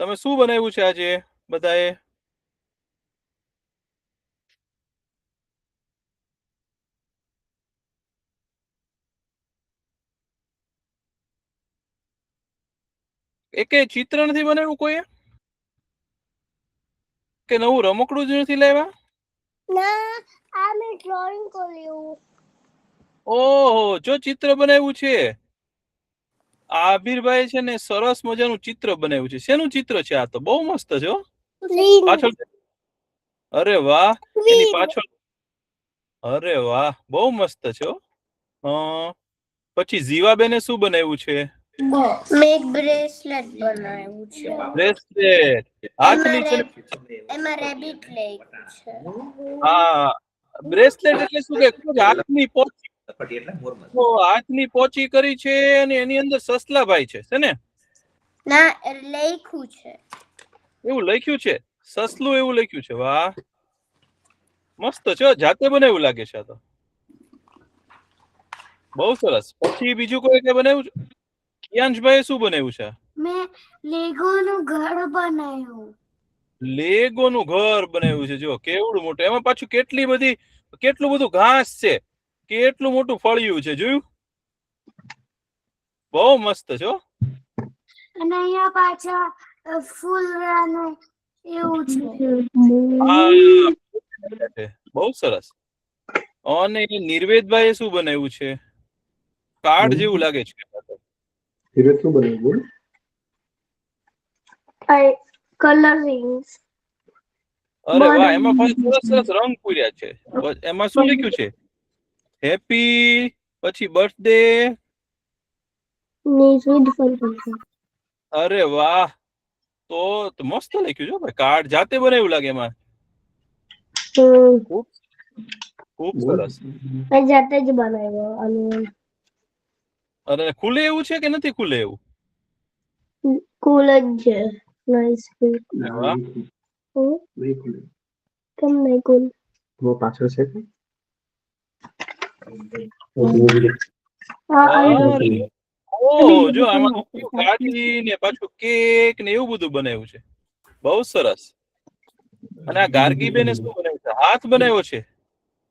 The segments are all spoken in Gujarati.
તમે શું બનાવ્યું છે આજે બધાએ? એકે ચિત્ર નથી બનાવ્યું કોઈએ? કે નવું રમકડું જ નથી લાવ્યા? ના, આ મેં ડ્રોઈંગ કર્યું. ઓહો, જો ચિત્ર બનાવ્યું છે. આબીરભાઈ છે ને સરસ મજાનું ચિત્ર બનાવ્યું છે. શેનું ચિત્ર છે આ? તો બહુ મસ્ત છે હો. પાછળ અરે વાહ, એની પાછળ અરે વાહ, બહુ મસ્ત છે હો. પછી જીવાબેને શું બનાવ્યું છે? મેં એક બ્રેસલેટ બનાવ્યું છે. બ્રેસલેટ હાથની છે. એમાં રેબિટ લેક છે. હા, બ્રેસલેટ એટલે શું કે હાથની પોચી. હાથની પોચી કરી છે અને એની અંદર સસલાભાઈ છે ને? ના, લખ્યું છે. એવું લખ્યું છે? સસલું એવું લખ્યું છે. વાહ, મસ્ત છે. જાતે બનાવ્યું લાગે છે આ તો. બહુ સરસ. પછી બીજું કોઈ કઈ બનાવ્યું છે? યાંશભાઈ શું બનાવ્યું છે? મેં લેગોનું ઘર બનાવ્યું. લેગોનું ઘર બનાવ્યું છે. જો કેવડું મોટું. એમાં પાછું કેટલું બધું ઘાસ છે. કેટલું મોટું ફળિયું છે. જોયું? બહુ મસ્ત છે. અને અહીંયા પાછા ફૂલરાને એવું છે. બહુ સરસ. અને નિર્વેદભાઈ શું બનાવ્યું છે? કાર્ડ જેવું લાગે છે. નિર્વેદ શું બનાવ્યું? કલરિંગ્સ. અરે વાહ, એમાં સરસ રંગ પૂર્યા છે. એમાં શું લખ્યું છે? હેપી, પછી બર્થડે. અરે વાહ, તો મસ્ત લખ્યું છે ભાઈ. કાર્ડ જાતે બનાવ્યું લાગે એમાં. ખૂબ સરસ. જાતે જ બનાવ્યો. અરે ખુલે એવું છે કે નથી ખુલે એવું? કુલ જ છે. નાઈસ. વાહ, કેમ નહીં કુલ? પાછળ છે કે? ઓહો, જો આમાં ગાડી ને પાછું કેક ને એવું બધું બનાવ્યું છે. બહુ સરસ. અને આ ગાર્ગીબેને શું બનાવ્યું છે? હાથ બનાવ્યો છે.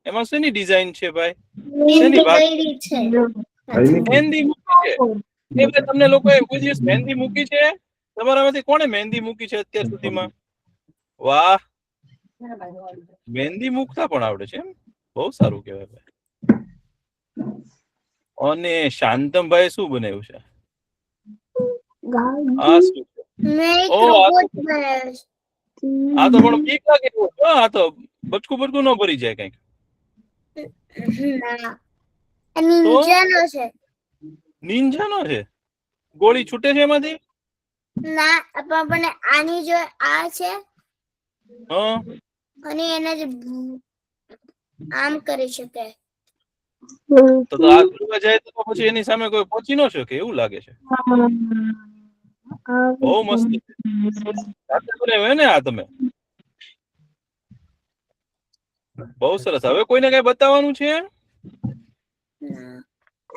એમાં શેની ડિઝાઇન છે ભાઈ? શેની વાત? મહેંદી મૂકી છે. એ ભાઈ તમને લોકોએ કોઈ દિવસ મહેંદી મૂકી છે? તમારામાંથી કોણે મહેંદી મૂકી છે અત્યાર સુધીમાં? વાહ, મહેંદી મૂકતા પણ આવડે છે એમ? બહુ સારું કહેવાય ભાઈ. અને શાંતમભાઈ શું બનાવ્યું છે? આ શું છે? આ તો પણ બીક લાગે એવું છે. આ તો બચકું ન ભરી જાય કઈક. નિંજાનો છે. નિંજાનો છે? ગોળી છૂટે છે એમાંથી? ના, પણ આની જો આ છે હા, અને એને જ આમ કરી શકે. તો આ જોવા જાય તો પછી એની સામે કોઈ પહોંચી ન શકે એવું લાગે છે. બહુ મસ્ત છે. જાતે બનાવ્યું ને આ તમે? બહુ સરસ. હવે કોઈને કઈ બતાવવાનું છે?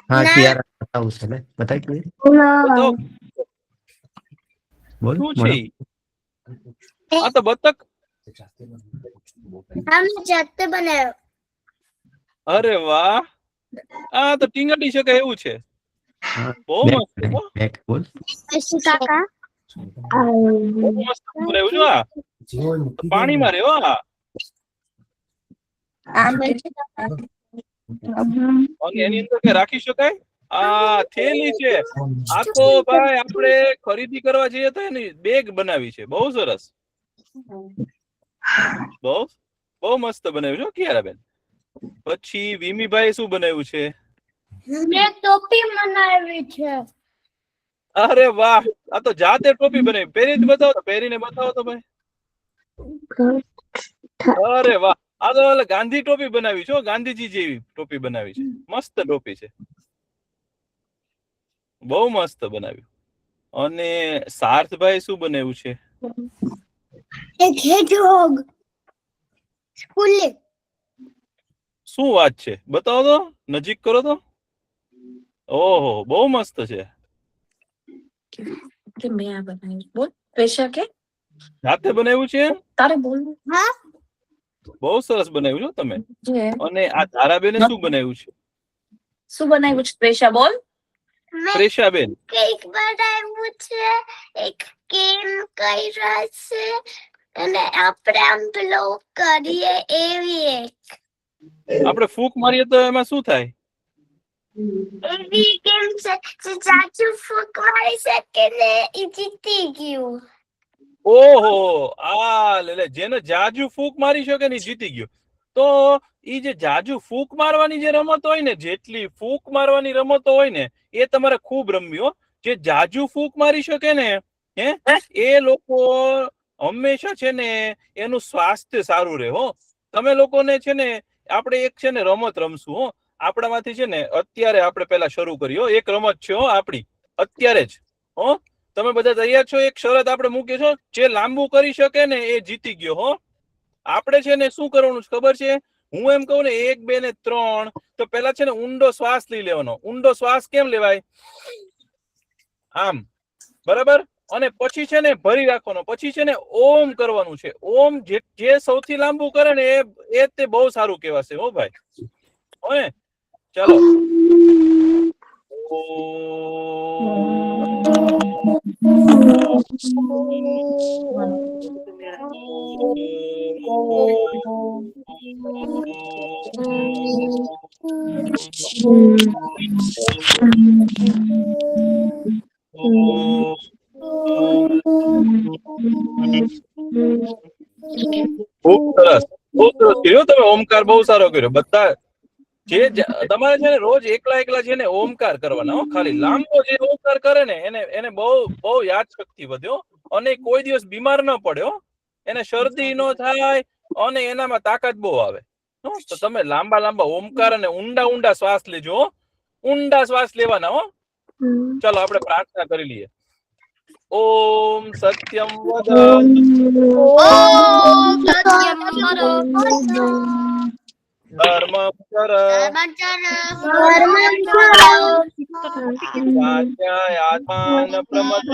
હા, કિયારા બતાવું છે ને? બતાવી દઈએ. બતાવો. બોલ. શું છે ઈ? આ તો બતક. જાતે બનાવ્યો. અરે વાહ, આ તો ટીંગાડી શકાય એવું છે. બહુ મસ્ત. બોલ. કાકા બહુ મસ્ત બનાવ્યું છે. આ પાણીમાં રહ્યો. અને એની અંદર કઈ રાખી શકાય? આ થેલી છે. આ તો ભાઈ આપણે ખરીદી કરવા જઈએ તો એની બેગ બનાવી છે. બહુ સરસ. બહુ મસ્ત બનાવ્યું છે કિયારાબેન. પછી વિમીભાઈ શું બનાવ્યું છે? મેં ટોપી બનાવી છે. અરે વાહ, આ તો જાતે ટોપી બનાવી. પહેરીને બતાવો તો ભાઈ. અરે વાહ, આ તો ગાંધી ટોપી બનાવી છે. ગાંધીજી જેવી ટોપી બનાવી છે. મસ્ત ટોપી છે. બહુ મસ્ત બનાવ્યું. અને સાર્થભાઈ શું બનાવ્યું છે? એક હેડહોગ. શું વાત છે? બતાવો તો, નજીક કરો તો. ઓહો, બહુ મસ્ત છે. પ્રેશા કે જાતે બનાવ્યું છે? તારે બોલવું હા બહુ સરસ બનાવ્યું છો તમે. છે. અને આ ધારાબેને શું બનાવ્યું છે? શું બનાવ્યું છે પ્રેશા? બોલ. મેં પ્રેશાબેન કેક બનાવ્યું છે, એક કેમ કર્યા છે, અને આપણે આમ પેલો કરીએ એવી આપણે ફૂંક મારીએ તો એમાં શું થાય? એવી કેમ છે જે ચાચુ ફૂંક મારી શકે ને એ જીતી ગયું. ઓહો, જેને જાજુ ફૂંક મારી શકે ને ઈ જીતી ગયો. તો ઈ જે જાજુ ફૂંક મારવાની જે રમત હોય ને, જેટલી ફૂંક મારવાની રમતો હોય ને એ તમારે ખૂબ રમવી હો. જે જાજુ ફૂંક મારી શકે ને એ લોકો હંમેશા છે ને એનું સ્વાસ્થ્ય સારું રહે હો. તમે લોકોને છે ને આપણે એક છે ને રમત રમશું હો. આપણામાંથી છે ને અત્યારે આપણે પેલા શરૂ કરીએ હો. એક રમત છે હો આપણી અત્યારે જ હો. તમે બધા તૈયાર છો? એક શરત આપણે મૂકીએ છો, જે લાંબુ કરી શકે ને એ જીતી ગયો હો. આપણે છે ને શું કરવાનું છે ખબર છે? હું એમ કહું ને 1 2 ને 3 તો પેલા છે ને ઊંડો શ્વાસ લઈ લેવાનો. ઊંડો શ્વાસ કેમ લેવાય? આમ, બરાબર? અને પછી છે ને ભરી રાખવાનો. પછી છે ને ઓમ કરવાનું છે. ઓમ જે સૌથી લાંબુ કરે ને એ તે બહુ સારું કહેવાશે હો ભાઈ. હોય ચાલો. ખૂબ સરસ કર્યો તમે. ઓમકાર બહુ સારો કર્યો. બધા તમારે છે ને રોજ એકલા છે ને ઓમકાર કરવાના હો. ખાલી લાંબો જે ઓમકાર કરે ને એને બહુ યાદ શક્તિ વધ્યો અને કોઈ દિવસ બીમાર ન પડ્યો. એને શરદી ન થાય અને એનામાં તાકાત બહુ આવે. તો તમે લાંબા ઓમકાર અને ઊંડા શ્વાસ લેજો. ઊંડા શ્વાસ લેવાના હો. ચાલો આપણે પ્રાર્થના કરી લઈએ. ઓમ સત્યમ વદ ઓમ સત્યમ કરો ધર્મ કર આત્માન પ્રમદ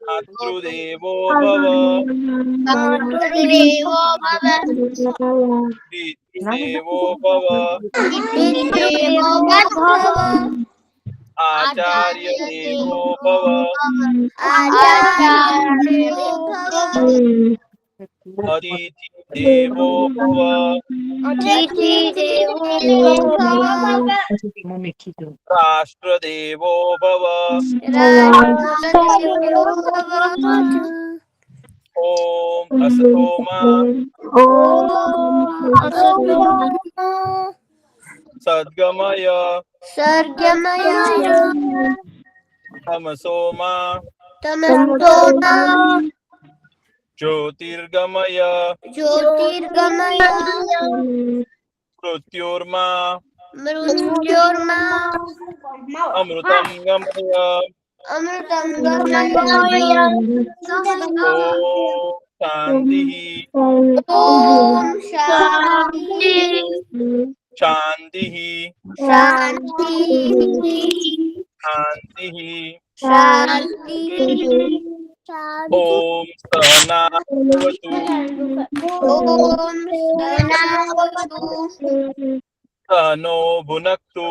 માતૃદેવો ભવ પિતૃદેવો ભવ આચાર્ય દેવો ભવ અતિથિ દેવો ભવ રાષ્ટ્ર દેવો ભવ ઓમ અસતોમા સદ્ગમય તમસોમા જ્યોતિર્ગમય મૃત્યોર્મા અમૃતમ ગમય ઓમ શાંતિ ઓમ સહનાવતુ સહનો ભુનક્તુ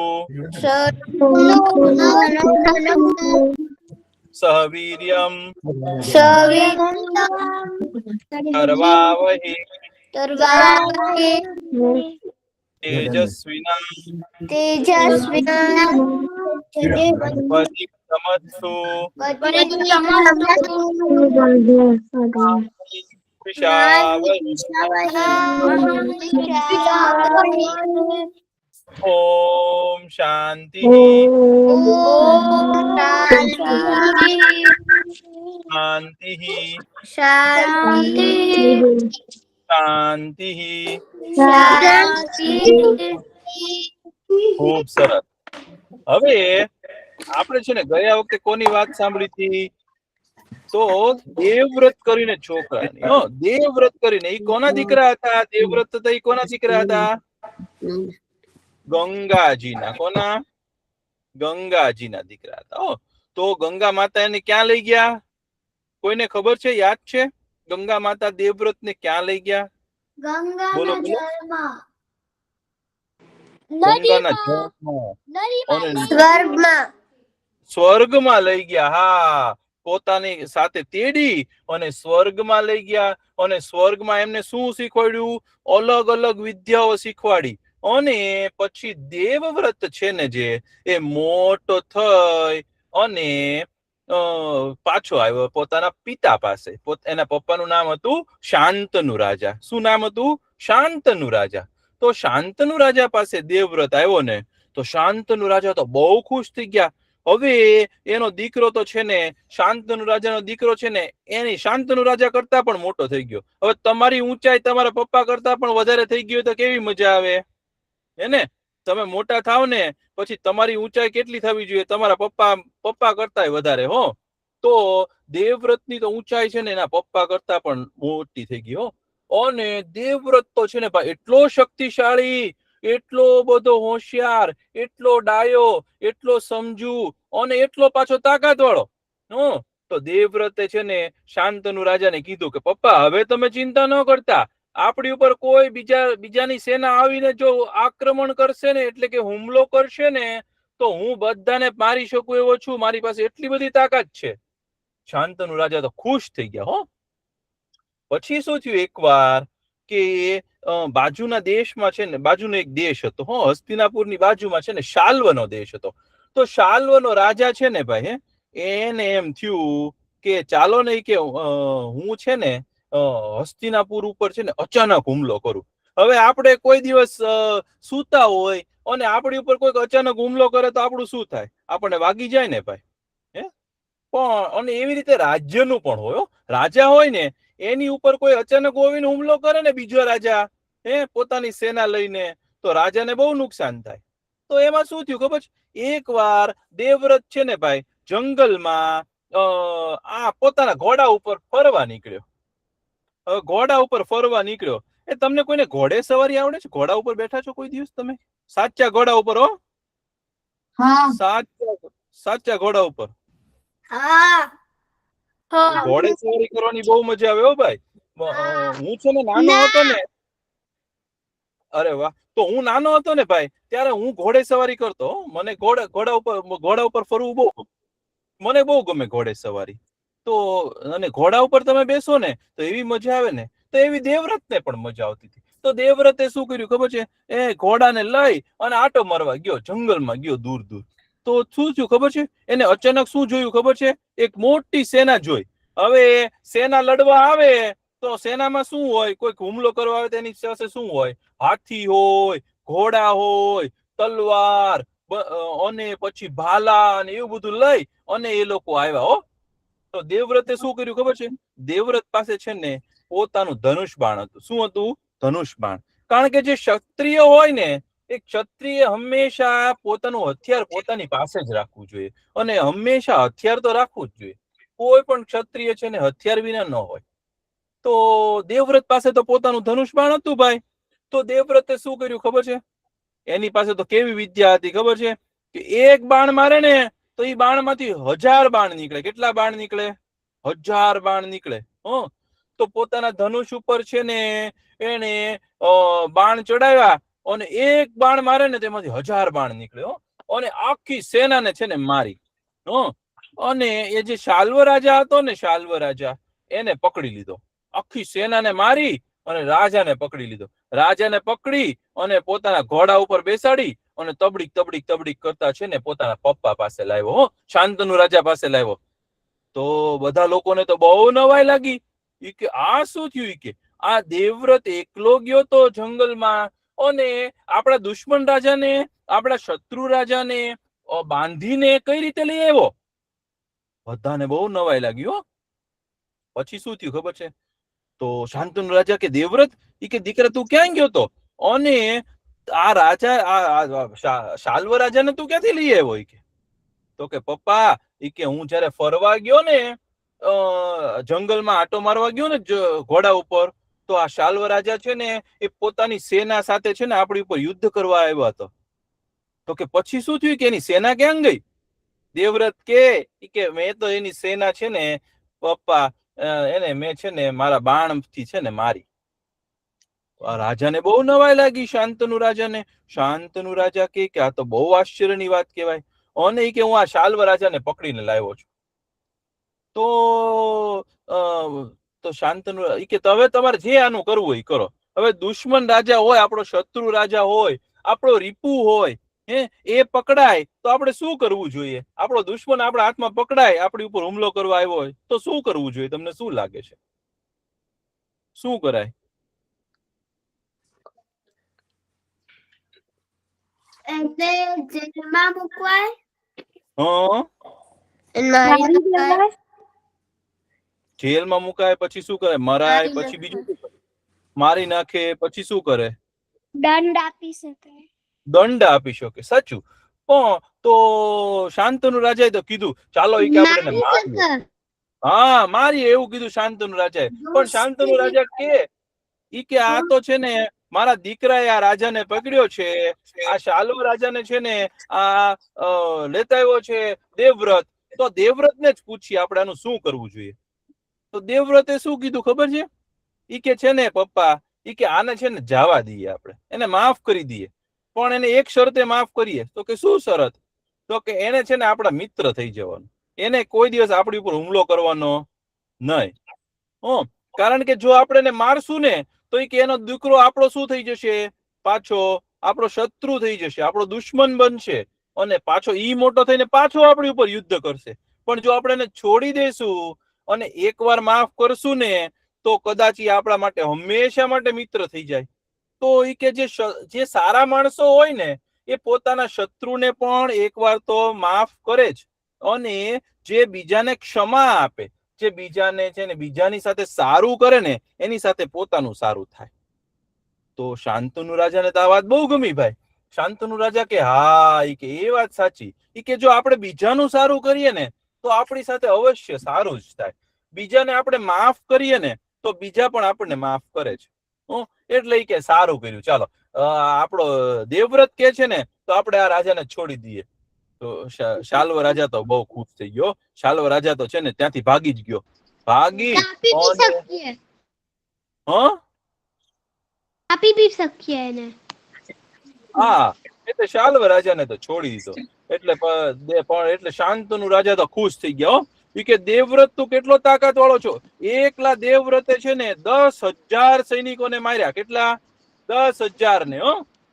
સહવીર્યમ કરવાવહે તેજસ્વિનાવધિતમસ્તુ ઓમ શાંતિ ખૂબ સરસ. હવે આપણે છે ને ગયા વખતે કોની વાત સાંભળી હતી? તો દેવવ્રત કરીને છોકરાની દેવવ્રત કરીને ઈ કોના દીકરા હતા? દેવવ્રત હતા ઈ કોના દીકરા હતા? ગંગાજીના. કોના? ગંગાજીના દીકરા હતા. તો ગંગા માતા એને ક્યાં લઈ ગયા? કોઈને ખબર છે? યાદ છે? ગંગા માતા દેવવ્રતને ક્યાં લઈ ગયા? બોલો બોલો. ગંગાના જળમાં અને સ્વર્ગમાં. સ્વર્ગમાં લઈ ગયા. હા, પોતાની સાથે તેડી અને સ્વર્ગમાં લઈ ગયા. અને સ્વર્ગમાં એમને શું શીખવાડ્યું? અલગ અલગ વિદ્યાઓ શીખવાડી. અને પછી દેવવ્રત છે ને જે, એ મોટો થઈ અને પાછો આવ્યો પોતાના પિતા પાસે. એના પપ્પાનું નામ હતું શાંતનુ રાજા. શું નામ હતું? શાંતનુ રાજા. તો શાંતનુ રાજા પાસે દેવવ્રત આવ્યો ને, તો શાંતનુ રાજા તો બહુ ખુશ થઈ ગયા. હવે એનો દીકરો તો છે ને, શાંતનુ રાજાનો દીકરો છે ને, એની શાંતનુ રાજા કરતા પણ મોટો થઈ ગયો. હવે તમારી ઊંચાઈ તમારા પપ્પા કરતા પણ વધારે થઈ ગઈ તો કેવી મજા આવે? હે? તમે મોટા થાવ ને પછી તમારી ઊંચાઈ કેટલી થવી જોઈએ? તમારા પપ્પા કરતા વધારે. તો દેવવ્રતની તો ઊંચાઈ છે ને એના પપ્પા કરતા પણ મોટી થઈ ગઈ. અને દેવવ્રત તો છે ને ભાઈ એટલો શક્તિશાળી, એટલો બધો હોશિયાર, એટલો ડાયો, એટલો સમજુ અને એટલો પાછો તાકાત વાળો. તો દેવવ્રતે છે ને શાંતનુ રાજાને કીધું કે પપ્પા, હવે તમે ચિંતા ન કરતા. આપણી ઉપર કોઈ બીજાની સેના આવીને જો આક્રમણ કરશે ને, એટલે કે હુમલો કરશે ને, તો હું બધાને મારી શકું એવો છું. મારી પાસે એટલી બધી તાકાત છે. શાંતનુ રાજા તો ખુશ થઈ ગયા. પછી શું થયું? એકવાર કે બાજુના દેશમાં છે ને, બાજુનો એક દેશ હતો. હસ્તિનાપુરની બાજુમાં છે ને શાલ્વનો દેશ હતો. તો શાલ્વનો રાજા છે ને ભાઈ, એને એમ થયું કે ચાલો ને કે હું છે ને હસ્તિનાપુર ઉપર છે ને અચાનક હુમલો કરું. હવે આપણે કોઈ દિવસ સૂતા હોય અને આપણી ઉપર કોઈક અચાનક હુમલો કરે તો આપણું શું થાય? આપણને વાગી જાય ને ભાઈ. પણ અને એવી રીતે રાજ્યનું પણ હોય. રાજા હોય ને એની ઉપર કોઈ અચાનક આવીને હુમલો કરે ને બીજો રાજા, પોતાની સેના લઈને, તો રાજાને બહુ નુકસાન થાય. તો એમાં શું થયું ખબર છે? એકવાર દેવવ્રત છે ને ભાઈ જંગલમાં પોતાના ઘોડા ઉપર ફરવા નીકળ્યો. ઘોડા ઉપર ફરવા નીકળ્યો. તમને કોઈને ઘોડે સવારી આવડે છે? ઘોડા ઉપર બેઠા છો કોઈ દિવસ તમે? સાચા ઘોડા ઉપર? સાચા ઘોડા ઉપર. ઘોડે સવારી કરવાની બહુ મજા આવે ભાઈ. હું છે ને નાનો હતો ને, અરે વાહ, તો હું નાનો હતો ને ભાઈ ત્યારે હું ઘોડે સવારી કરતો. મને ઘોડા ઉપર ફરવું મને બહુ ગમે ઘોડે સવારી. તો અને ઘોડા ઉપર તમે બેસો ને તો એવી મજા આવે ને, તો એવી દેવવ્રતને પણ મજા આવતી હતી. તો દેવવ્રતે શું કર્યું ખબર છે? ઘોડાને લઈ અને આટો મારવા ગયો, જંગલમાં ગયો દૂર દૂર. તો શું થયું ખબર છે? એને અચાનક શું જોયું ખબર છે? એક મોટી સેના જોઈ. હવે સેના લડવા આવે તો સેનામાં શું હોય? કોઈ હુમલો કરવા આવે તેની પાસે શું હોય? હાથી હોય, ઘોડા હોય, તલવાર અને પછી ભાલા અને એવું બધું લઈ અને એ લોકો આવ્યા. તો દેવવ્રતે શું કર્યું ખબર છે? દેવવ્રત પાસે છે ને પોતાનું ધનુષ બાણ હતું. શું હતું? ધનુષ બાણ. કારણ કે જે ક્ષત્રિય હોય ને, એ ક્ષત્રિય હંમેશા પોતાનું હથિયાર પોતાની પાસે જ રાખવું જોઈએ. અને હંમેશા હથિયાર તો રાખવું જ જોઈએ. કોઈ પણ ક્ષત્રિય છે ને હથિયાર વિના ન હોય. તો દેવવ્રત પાસે તો પોતાનું ધનુષ બાણ હતું ભાઈ. તો દેવવ્રતે શું કર્યું ખબર છે? એની પાસે તો કેવી વિદ્યા હતી ખબર છે? કે એક બાણ મારે ને તો એ બાણમાંથી 1000 બાણ નીકળે. કેટલા બાણ નીકળે? 1000 બાણ નીકળે. તો પોતાના ધનુષ ઉપર છે ને એને બાણ ચડાવ્યા અને એક બાણ મારે ને તેમાંથી 1000 બાણ નીકળે. અને આખી સેનાને છે ને મારી. અને એ જે શાલ્વ રાજા હતો ને, શાલ્વ રાજા, એને પકડી લીધો. આખી સેનાને મારી અને રાજાને પકડી લીધો. રાજાને પકડી અને પોતાના ઘોડા ઉપર બેસાડી અને તબડીક કરતા છે ને પોતાના પપ્પા પાસે લાવ્યો. શાંતનુ રાજા પાસે લાવ્યો. તો બધા લોકોને તો બહુ નવાઈ લાગી. કે આ શું થયું? કે આ દેવવ્રત એકલો ગયો તો જંગલમાં અને આપણા દુશ્મન રાજાને, આપણા શત્રુ રાજાને બાંધીને કઈ રીતે લઈ આવ્યો? બધાને બહુ નવાઈ લાગી. પછી શું થયું ખબર છે? તો શાંતનુ રાજા કે દેવવ્રત, કે દીકરા તું ક્યાં ગયો તો? અને આ રાજા શાલ્વ રાજાને તું ક્યાંથી લઈ આવ્યો? તો કે પપ્પા, કે હું જયારે ફરવા ગયો ને, જંગલમાં આટો મારવા ગયો ને ઘોડા ઉપર, તો આ શાલ્વ રાજા છે ને એ પોતાની સેના સાથે છે ને આપણી ઉપર યુદ્ધ કરવા આવ્યો હતો. તો કે પછી શું થયું કે એની સેના ક્યાં ગઈ? દેવવ્રત કે મેં તો એની સેના છે ને પપ્પા એને મેં છે ને મારા બાણથી છે ને મારી. રાજાને બહુ નવાઈ લાગી શાંતનુ રાજાને. શાંતનુ રાજા કે આ તો બહુ આશ્ચર્યની વાત કહેવાય. અને કે હું આ શાલ્વ રાજાને પકડીને લાવ્યો છું. તો શાંતનુ કે હવે તમારે જે આનું કરવું હોય કરો. હવે દુશ્મન રાજા હોય, આપણો શત્રુ રાજા હોય, આપણો રીપુ હોય, એ પકડાય તો આપણે શું કરવું જોઈએ? આપણો દુશ્મન આપણા હાથમાં પકડાય, આપણી ઉપર હુમલો કરવા આવ્યો હોય તો શું કરવું જોઈએ? તમને શું લાગે છે? શું કરાય? એને જેલમાં મૂકવાય. જેલમાં મુકાય પછી શું કરે? મરાય પછી બીજું શું કરે? મારી નાખે પછી શું કરે? દંડ આપી શકે. દંડ આપી શકે. સાચું. પણ તો શાંતનુ રાજાએ તો કીધું ચાલો એ કે આપણે મારીએ. હા મારીએ એવું કીધું શાંતનુ રાજાએ. પણ શાંતનુ રાજા કે આ તો છે ને મારા દીકરાએ આ રાજાને પકડ્યો છે, આ શાલ્વ રાજાને છે ને આ લેતા આવ્યો છે દેવવ્રત. તો દેવવ્રતને જ પૂછીએ આપણે આનું શું કરવું જોઈએ. તો દેવવ્રતે શું કીધું ખબર છે? ઈ કે છે ને પપ્પા, ઈ કે આને છે ને જવા દઈએ, આપણે એને માફ કરી દઈએ. પણ એને એક શરતે માફ કરીએ. તો કે શું શરત? તો કે એને છે ને આપણા મિત્ર થઈ જવાનું, એને કોઈ દિવસ આપણી ઉપર હુમલો કરવાનો નહીં. કારણ કે જો આપણે એને મારશું ને તો એ કે એનો દીકરો આપણો શું થઈ જશે? પાછો આપણો શત્રુ થઈ જશે, આપણો દુશ્મન બનશે, અને પાછો ઈ મોટો થઈને પાછો આપણી ઉપર યુદ્ધ કરશે. પણ જો આપણે એને છોડી દઈશું અને એકવાર માફ કરશું ને તો કદાચ એ આપણા માટે હંમેશા માટે મિત્ર થઈ જાય. તો એ કે જે સારા માણસો હોય ને એ પોતાના શત્રુને પણ એકવાર તો માફ કરે જ, અને જે બીજાને ક્ષમા આપે, જે બીજાને છે ને બીજાની સાથે સારું કરે ને એની સાથે પોતાનું સારું થાય. તો શાંતનુ રાજાને તો આ વાત બહુ ગમી ભાઈ. શાંતનુ રાજા કે હા, એ વાત સાચી. કે જો આપણે બીજાનું સારું કરીએ ને તો આપણી સાથે અવશ્ય સારું જ થાય. બીજાને આપણે માફ કરીએ ને તો બીજા પણ આપણને માફ કરે છે. એટલે કે સારું કર્યું, ચાલો આપણો દેવવ્રત કે છે ને તો આપણે આ રાજાને છોડી દઈએ. તો શાલ્વ રાજા તો બહુ ખુશ થઈ ગયો. શાલ્વ રાજા તો છે ને ત્યાંથી ભાગી જ ગયો. ભાગી આપી બી શકીએ એને. હા, એટલે શાલ્વ રાજાને તો છોડી દીધો. એટલે શાંતનુ રાજા તો ખુશ થઈ ગયા. ઈ કે દેવવ્રત તું કેટલો તાકાત વાળો છો. એકલા દેવવ્રતે છે ને 10,000 સૈનિકોને માર્યા. કેટલા? 10,000 ને.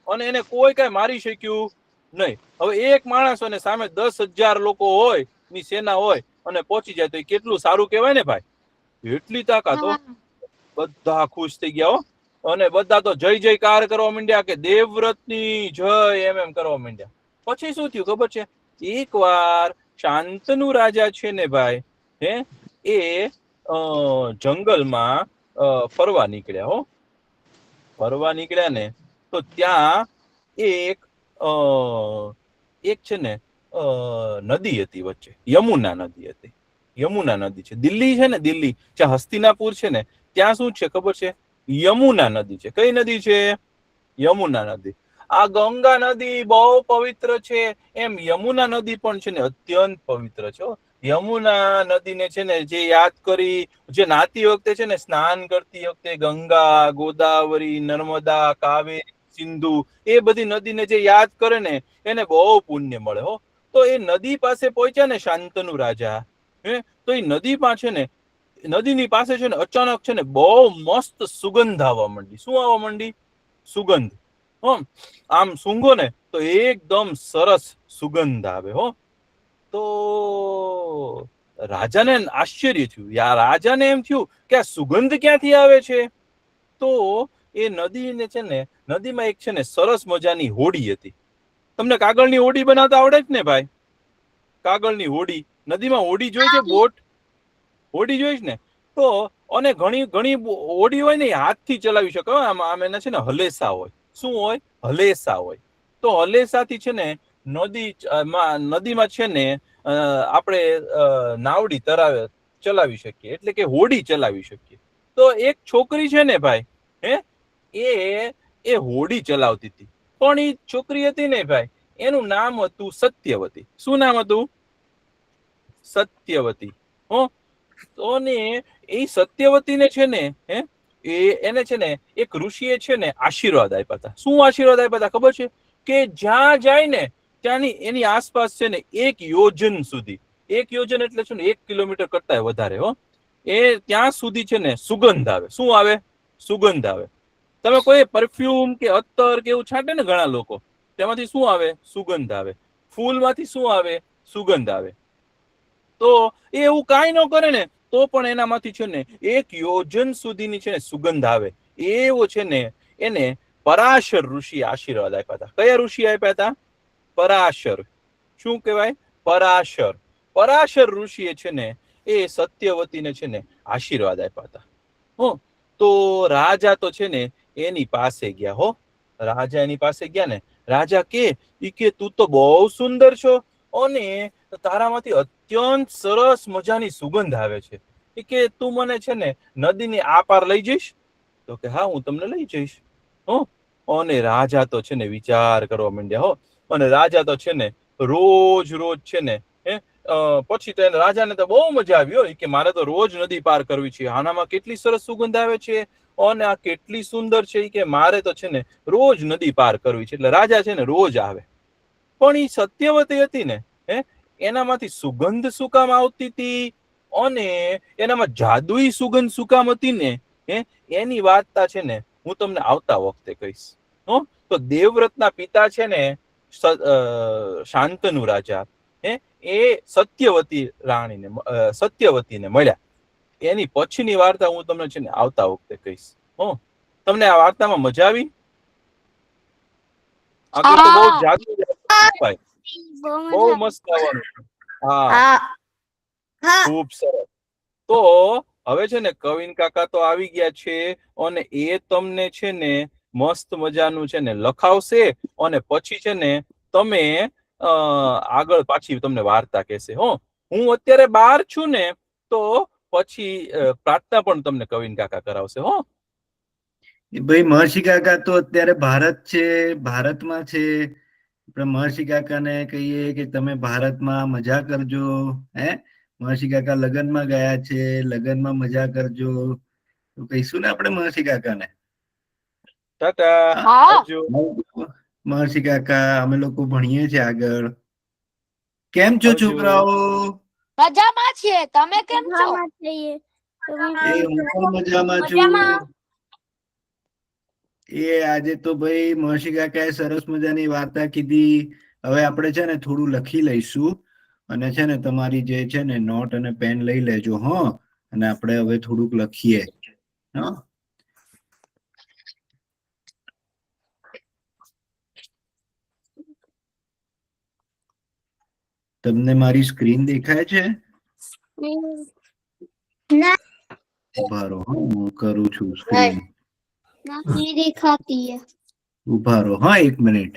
અને એને કોઈ કઈ મારી શક્યું નહીં. હવે એક માણસ અને સામે 10,000 લોકો હોય ની સેના હોય અને પહોંચી જાય તો એ કેટલું સારું કહેવાય ને ભાઈ. એટલી તાકાત. બધા ખુશ થઈ ગયા અને બધા તો જય જયકાર કરવા માંડ્યા કે દેવવ્રતની જય એમ કરવા માંડ્યા. પછી શું થયું ખબર છે? એક વાર શાંતનુ રાજા છે ને ભાઈ એ જંગલમાં ફરવા નીકળ્યા. ફરવા નીકળ્યા ને તો ત્યાં એક છે ને નદી હતી વચ્ચે, યમુના નદી હતી. યમુના નદી છે. દિલ્હી છે ને, દિલ્હી જ્યાં હસ્તિનાપુર છે ને ત્યાં શું છે ખબર છે? યમુના નદી છે. કઈ નદી છે? યમુના નદી. આ ગંગા નદી બહુ પવિત્ર છે, એમ યમુના નદી પણ છે ને અત્યંત પવિત્ર છે. યમુના નદીને છે ને જે યાદ કરી, જે નાતી વખતે છે ને સ્નાન કરતી વખતે ગંગા, ગોદાવરી, નર્મદા, કાવેરી, સિંધુ એ બધી નદીને જે યાદ કરે ને એને બહુ પુણ્ય મળે. તો એ નદી પાસે પહોંચ્યા ને શાંતનુ રાજા, તો એ નદી પાસે ને નદીની પાસે છે ને અચાનક છે ને બહુ મસ્ત સુગંધ આવવા માંડી. શું આવવા માંડી? સુગંધ. આમ સૂંઘો ને તો એકદમ સરસ સુગંધ આવે. તો રાજાને આશ્ચર્ય થયું. રાજાને એમ થયું કે આ સુગંધ ક્યાંથી આવે છે? તો એ નદીને છે ને નદીમાં એક છે ને સરસ મજાની હોડી હતી. તમને કાગળની હોડી બનાવતા આવડે જ ને ભાઈ? કાગળની હોડી, નદીમાં હોડી જોઈ છે? બોટ હોડી જોઈશ ને. તો અને ઘણી ઘણી હોડી હોય ને હાથથી ચલાવી શકે. આમ એના છે ને હલેસા હોય. શું હોય? હલેસા હોય. તો હલેસાથી છે ને નદીમાં છે ને આપણે નાવડી ચલાવી શકીએ, એટલે કે હોડી ચલાવી શકીએ. તો એક છોકરી છે ને ભાઈ એ હોડી ચલાવતી હતી. પણ એ છોકરી હતી ને ભાઈ એનું નામ હતું સત્યવતી. શું નામ હતું? સત્યવતી. હો તો ને એ સત્યવતીને છે ને એને છે ને એક ઋષિએ છે ને આશીર્વાદ આપ્યા હતા. શું આશીર્વાદ આપ્યા હતા ખબર છે? કે જ્યાં જાય ને ત્યાંની એની આસપાસ છે ને 1 યોજન સુધી, 1 યોજન એટલે શું ને 1 કિલોમીટર કરતા વધારે, હો, એ ત્યાં સુધી છે ને સુગંધ આવે. શું આવે? સુગંધ આવે. તમે કોઈ પરફ્યુમ કે અત્તર કે એવું છાંટે ને ઘણા લોકો, તેમાંથી શું આવે? સુગંધ આવે. ફૂલમાંથી શું આવે? સુગંધ આવે. તો એ એવું કાંઈ ન કરે ને તો પણ એનામાંથી છે ને 1 યોજન સુધીની છે ને સુગંધ આવે. એવો છે ને એને પરાશર ઋષિ આશીર્વાદ આપ્યા હતા. કયા ઋષિ આપ્યા હતા? પરાશર. શું કહેવાય? પરાશર. પરાશર ઋષિએ છે ને એ સત્યવતીને છે ને આશીર્વાદ આપ્યા હતા. હો તો રાજા તો છે ને એની પાસે ગયા. હો રાજા એની પાસે ગયા ને રાજા કે તું તો બહુ સુંદર છો અને તારામાંથી અત્યંત સરસ મજાની સુગંધ આવે છે. કે તું મને છે ને નદીની આ પાર લઈ જઈશ? તો કે હા, હું તમને લઈ જઈશ. હો અને રાજા તો છે ને વિચાર કરવા માંડ્યા. હો અને રાજા તો છે ને રોજ છે ને પછી તો રાજાને તો બહુ મજા આવી કે મારે તો રોજ નદી પાર કરવી છે. આનામાં કેટલી સરસ સુગંધ આવે છે અને આ કેટલી સુંદર છે કે મારે તો છે ને રોજ નદી પાર કરવી છે. એટલે રાજા છે ને રોજ આવે. પણ એ સત્યવતી હતી ને એનામાંથી સુગંધ શું કામ આવતી હતી અને એનામાં જાદુઈ સુગંધ શું કામ હતી ને એની વાર્તા છે ને હું તમને આવતા વખતે કહીશ. તો દેવવ્રતના પિતા છે ને શાંતનુ રાજા એ સત્યવતીને મળ્યા. એની પછીની વાર્તા હું તમને છે ને આવતા વખતે કહીશ. તમને આ વાર્તામાં મજા આવી? આગળ તો બહુ જાદુ બહુ મસ્ત આવવાનું. હા, ખૂબ સરસ. તો હવે છે ને કવિન કાકા તો આવી ગયા છે અને એ તમને છે ને મસ્ત મજાનું છે ને લખાવશે અને પછી છે ને તમે આગળ પાછી તમને વાર્તા કહેશે. હું અત્યારે બહાર છું ને તો પછી પ્રાર્થના પણ તમને કવિન કાકા કરાવશે. ભાઈ મહર્ષિ કાકા તો અત્યારે ભારતમાં છે. આપણે મહર્ષિ કાકાને કહીએ કે તમે ભારતમાં મજા કરજો. મહર્ષિ કાકા લગ્નમાં ગયા છે, લગ્નમાં મજા કરજો. તો કહીશું ને આપણે મહર્ષિ કાકાને. મહર્ષિ કાકા, અમે લોકો ભણીએ છીએ આગળ. કેમ છો છોકરાઓ? મજામાં છીએ. તમે કેમ છો? હું પણ મજામાં છું. આજે તો ભાઈ મહર્ષિ કાકાએ સરસ મજાની વાર્તા કીધી. હવે આપણે છે ને થોડું લખી લઈશું અને છે ને તમારી જે છે ને નોટ અને પેન લઈ લેજો. અને આપણે હવે થોડુંક લખીએ. તમને મારી સ્ક્રીન દેખાય છે? ઉભા રહો, હું કરું છું સ્ક્રીન. દેખાતી હે. ઉભા રહો, 1 મિનિટ.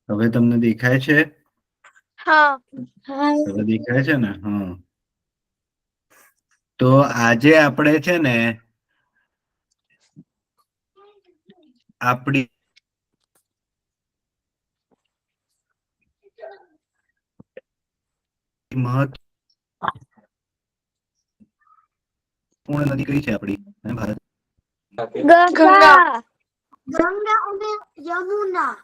હવે તમને દેખાય છે? હવે દેખાય છે ને? તો આજે આપણે છે ને આપણી મહત્વપૂર્ણ નદી કઈ છે આપણી ભારત? ગંગા અને યમુના.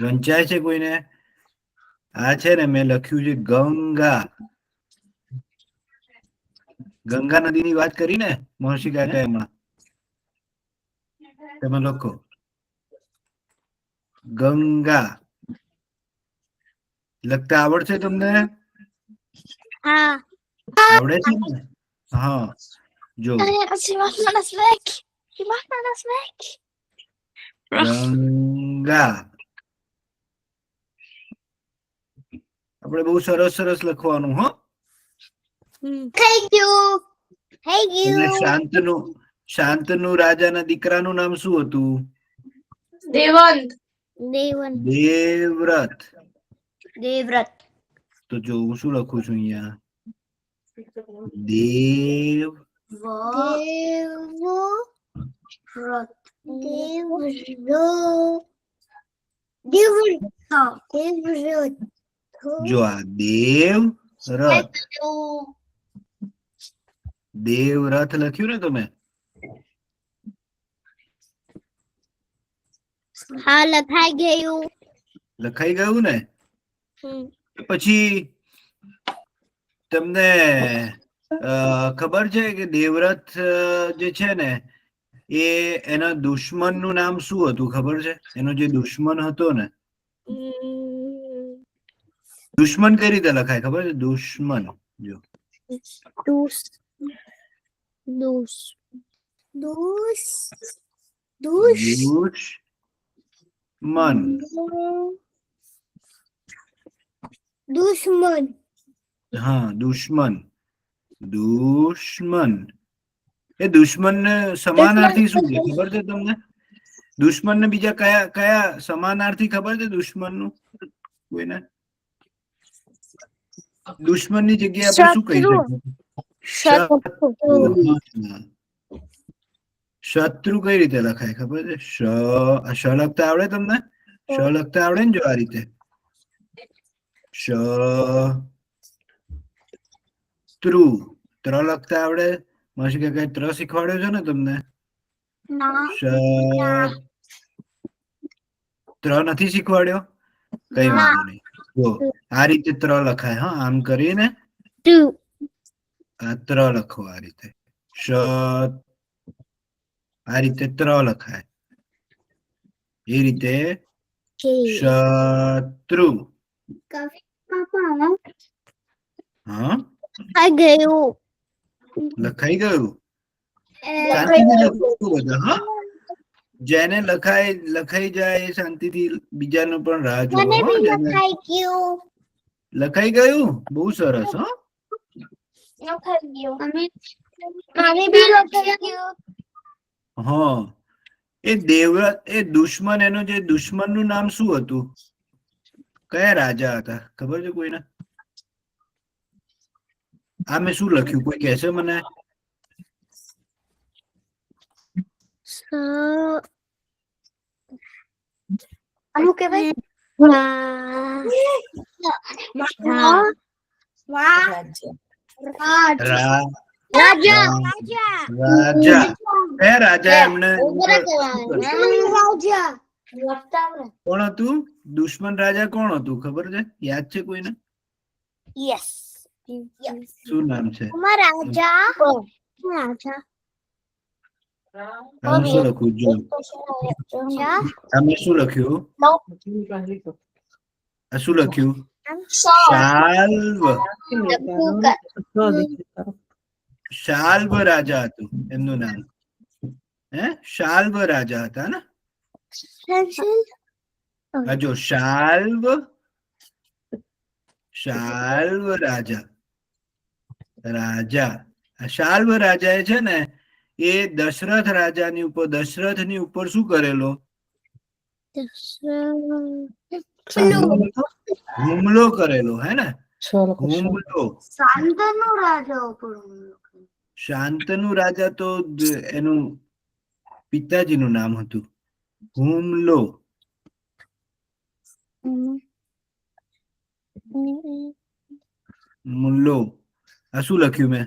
વંચાય છે કોઈને? આ છે ને મેં લખ્યું છે ગંગા. ગંગા નદીની વાત કરી ને મહર્ષિ કાકા હમણાં. તમે લખો ગંગા. લખતા આવડશે તમને? આવડે છે ને? જો ગંગા. આપણે બહુ સરસ લખવાનું. થઈ ગયું. શાંતનુ રાજાના દીકરાનું નામ શું હતું? દેવંત. દેવન દેવવ્રત. દેવવ્રત તો જો હું શું લખું છું અહીંયા? દેવ દેવવ્રત દેવવ્રત જો આ દેવરથ, દેવરથ લખ્યું ને તમે? હા લખાઈ ગયું. લખાઈ ગયું ને? હમ. પછી તમને ખબર છે કે દેવરથ જે છે ને એ એના દુશ્મન નું નામ શું હતું ખબર છે? એનો જે દુશ્મન હતો ને, દુશ્મન કઈ રીતે લખાય ખબર છે? દુશ્મન જો દુશ્મન. દુશ્મન હા દુશ્મન. દુશ્મન એ દુશ્મન ને સમાનાર્થી શું છે ખબર છે તમને? દુશ્મન ને બીજા કયા કયા સમાનાર્થી ખબર છે દુશ્મન નું? કોઈને? દુશ્મન ની જગ્યાએ આપણે શું કહી શકીએ? શત્રુ કઈ રીતે લખાય ખબર છે? શ લખતા આવડે તમને? શ લખતા આવડે ને જો આ રીતે? શત્રુ. ત્ર લખતા આવડે? મસ્ત કે કઈ ત્ર શીખવાડ્યો છે ને તમને? ત્ર નથી શીખવાડ્યો? કઈ વાંધો નહીં. જો આ રીતે ત્ર લખાય. હા આમ કરીને આ ત્ર લખો આ રીતે. આ રીતે ત્ર લખાય. એ રીતે શત્રુ. હા લખાઈ ગયું. શાંતિથી લખો બધા. હા જેને લખાઈ જાય એ શાંતિથી બીજાનો પણ રાહ જોવો. લખાઈ ગયું? બહુ સરસ. હા હા એ દેવવ્રત એ દુશ્મન, એનો જે દુશ્મન નું નામ શું હતું? કયા રાજા હતા ખબર છે કોઈને? આ મેં શું લખ્યું કોઈ કહેશે મને? આનું કેવાય રાજા. કયા રાજા એમને? કોણ હતું દુશ્મન રાજા? કોણ હતું ખબર છે? યાદ છે કોઈને? શું નામ છે? આમ શું લખ્યું? જો આમે શું લખ્યું? આ શું લખ્યું? શાલ્વ. શાલ્વ રાજા હતું એમનું નામ. હે શાલ્વ રાજા હતા ને? જો શાલ્વ રાજા. શાલ્વ રાજા એ છે ને એ દશરથ રાજાની ઉપર, દશરથ ની ઉપર શું કરેલો? હુમલો કરેલો. હે ને? હુમલો. શાંતનુ રાજા તો એનું પિતાજીનું નામ હતું. હુમલો. મુલ્લો. આ શું લખ્યું મેં?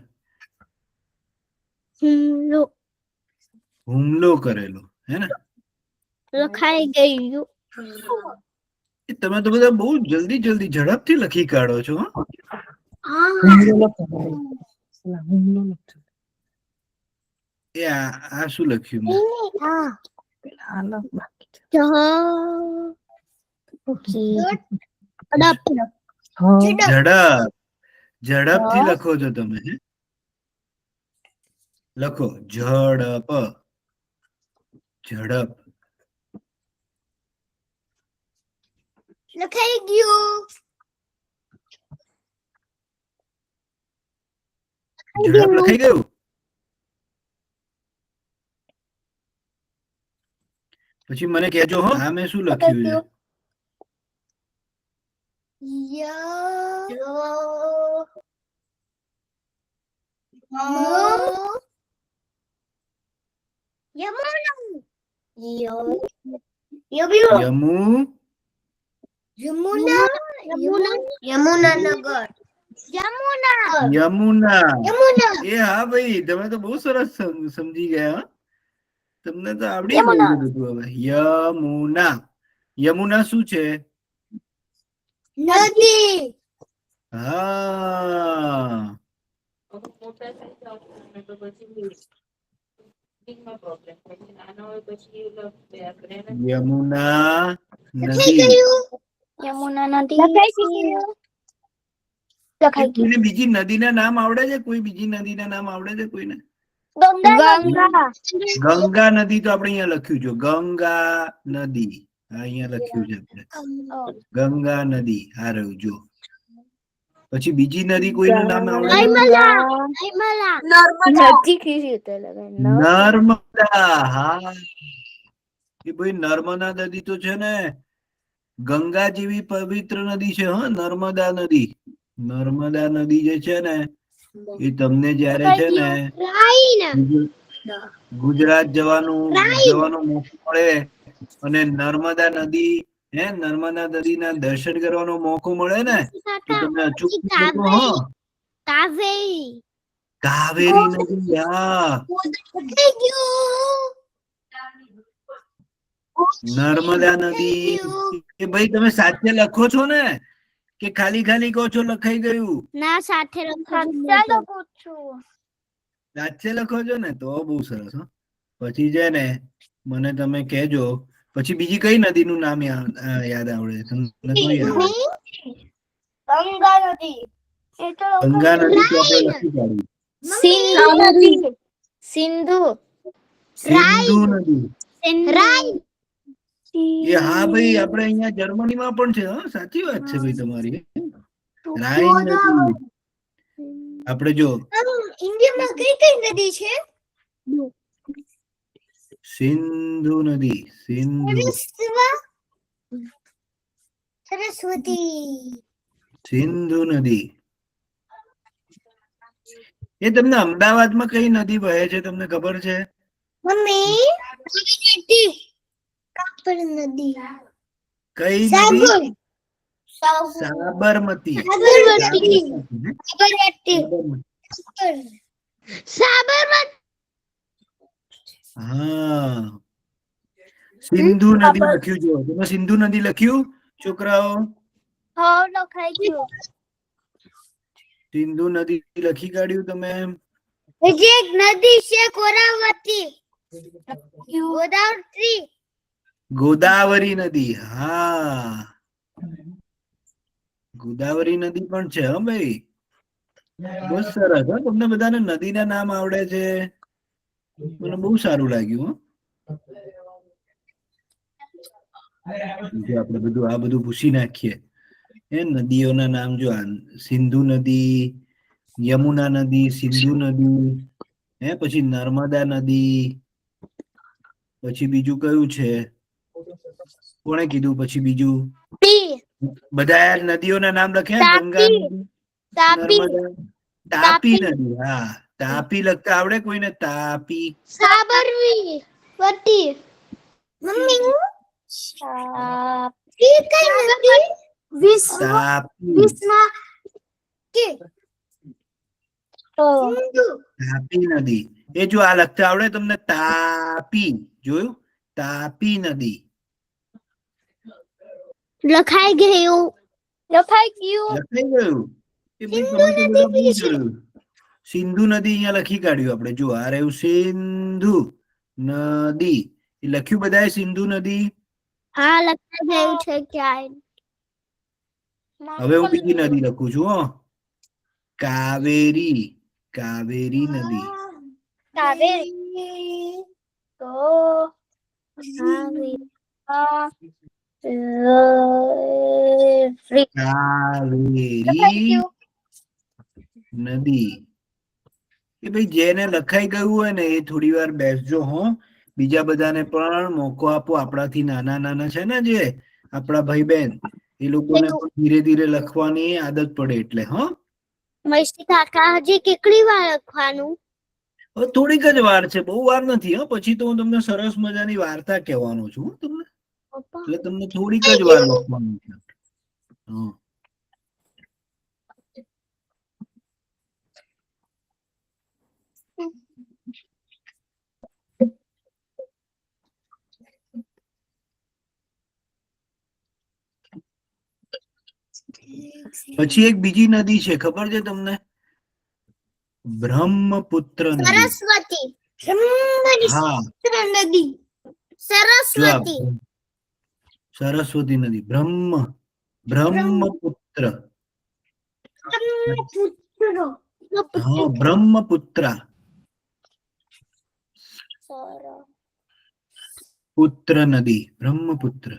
હુમલો કરેલો. હે ને? લખાઈ ગયું. તમે તો બધા બહુ જલ્દી ઝડપથી લખી કાઢો છો. એ આ શું લખ્યું મેં? ઝડપથી લખો છો તમે. લખો ઝડપ. ઝડપ. લખાઈ ગયું. ઝડપ લખાઈ ગયું. પછી મને કહેજો હો આ મેં શું લખ્યું છે. યમુનાનગર. યમુના. એ હા ભાઈ તમે તો બહુ સરસ સમજી ગયા હો. તમને તો આવડી ગયું બધું હવે. યમુના. યમુના શું છે? નદી. હા. યમુના નદી. યમુના નદી. કોઈને બીજી નદીના નામ આવડે છે? કોઈ બીજી નદીના નામ આવડે છે કોઈને? ગંગા નદી તો આપણે અહીંયા લખ્યું છે. ગંગા નદી અહીંયા લખ્યું છે આપણે. ગંગા નદી આ રહ્યું જો. પછી બીજી નદી કોઈનું નામ આવડે? નર્મદા. હા એ ભાઈ નર્મદા નદી તો છે ને ગંગા જેવી પવિત્ર નદી છે. હા નર્મદા નદી. નર્મદા નદી જે છે ને એ તમને જયારે છે ને ગુજરાત જવાનો મોકો મળે અને નર્મદા નદી નર્મદા નદીના દર્શન કરવાનો મોકો મળે ને તો તમે અચૂક હો કાવેરી નદી. હા નર્મદા નદી. એ ભાઈ તમે સાચે લખો છો ને કે ખાલી ખાલી કહો છો લખાઈ ગયું? ના સાથે સાચે લખો છો ને તો બહુ સરસ. હો પછી છે ને મને તમે કહેજો પછી બીજી કઈ નદીનું નામ યાદ આવડે? તમને કોઈ આવડે? ગંગા નદી. ગંગા નદી તો આપણે લખી કાઢી. સિંધુ. સિંધુ નદી. એ હા ભાઈ આપણે અહીંયા જર્મનીમાં પણ છે. હા સાચી વાત છે ભાઈ તમારી. રાઈન નદી. આપણે જો ઇન્ડિયામાં કઈ કઈ નદી છે? સિંધુ નદી. સરસ્વતી. સિંધુ નદી. એ તમને અમદાવાદમાં કઈ નદી વહે છે તમને ખબર છે? મમ્મી કાપર નદી. કઈ નદી? સાબરમતી. હા સિંધુ નદી લખ્યું જો. તમે સિંધુ નદી લખ્યું છોકરાઓ? સિંધુ નદી લખી કાઢ્યું તમે? હજી એક નદી છે ગોદાવરી નદી. હા ગોદાવરી નદી પણ છે. હા ભાઈ બહુ સરસ. હા તમને બધાને નદીના નામ આવડે છે. મને બહુ સારું લાગ્યું. આપણે બધું આ બધું પૂછી નાખીએ. નદીઓના નામ જો સિંધુ નદી, યમુના નદી, સિંધુ નદી, પછી નર્મદા નદી, પછી બીજું કયું છે? કોણે કીધું? પછી બીજું બધા નદીઓના નામ લખ્યા. ગંગા નદી, નર્મદા, તાપી નદી. હા તાપી લખતા આવડે કોઈને? તાપી. સાબરમતી. મમ્મી તાપી નદી. એ જો આ લખતા આવડે તમને? તાપી. જોયું? તાપી નદી લખાઈ ગયું. લખાઈ ગયું. એ ભાઈ તમે તો બધા બહુ જોયું. સિંધુ નદી અહીંયા લખી કાઢ્યું આપણે. જો આ રહ્યું સિંધુ નદી. એ લખ્યું બધાએ સિંધુ નદી? હા લખાઈ ગયું છે ક્યાંય. હવે હું બીજી નદી લખું છું. હો કાવેરી. કાવેરી નદી. કાવેરી નદી. એ ભાઈ જેને લખાઈ ગયું હોય ને એ થોડી વાર બેસજો. હો બીજા બધાને પણ મોકો આપો. આપણાથી નાના નાના છે ને જે આપણા ભાઈ બહેન, એ લોકોને પણ ધીરે ધીરે લખવાની આદત પડે એટલે. હા, મસ્તી કાકા હજી કેટલી વાર લખવાનું? હવે થોડીક જ વાર છે, બહુ વાર નથી. હા, પછી તો હું તમને સરસ મજાની વાર્તા કહેવાનો છું હો તમને, એટલે તમને થોડીક જ વાર લખવાનું છે. હા, પછી એક બીજી નદી છે, ખબર છે તમને? બ્રહ્મપુત્ર નદી. સરસ્વતી. હા, નદી જો આ સરસ્વતી. સરસ્વતી નદી, બ્રહ્મપુત્ર. હા, બ્રહ્મપુત્ર. પુત્ર નદી, બ્રહ્મપુત્ર.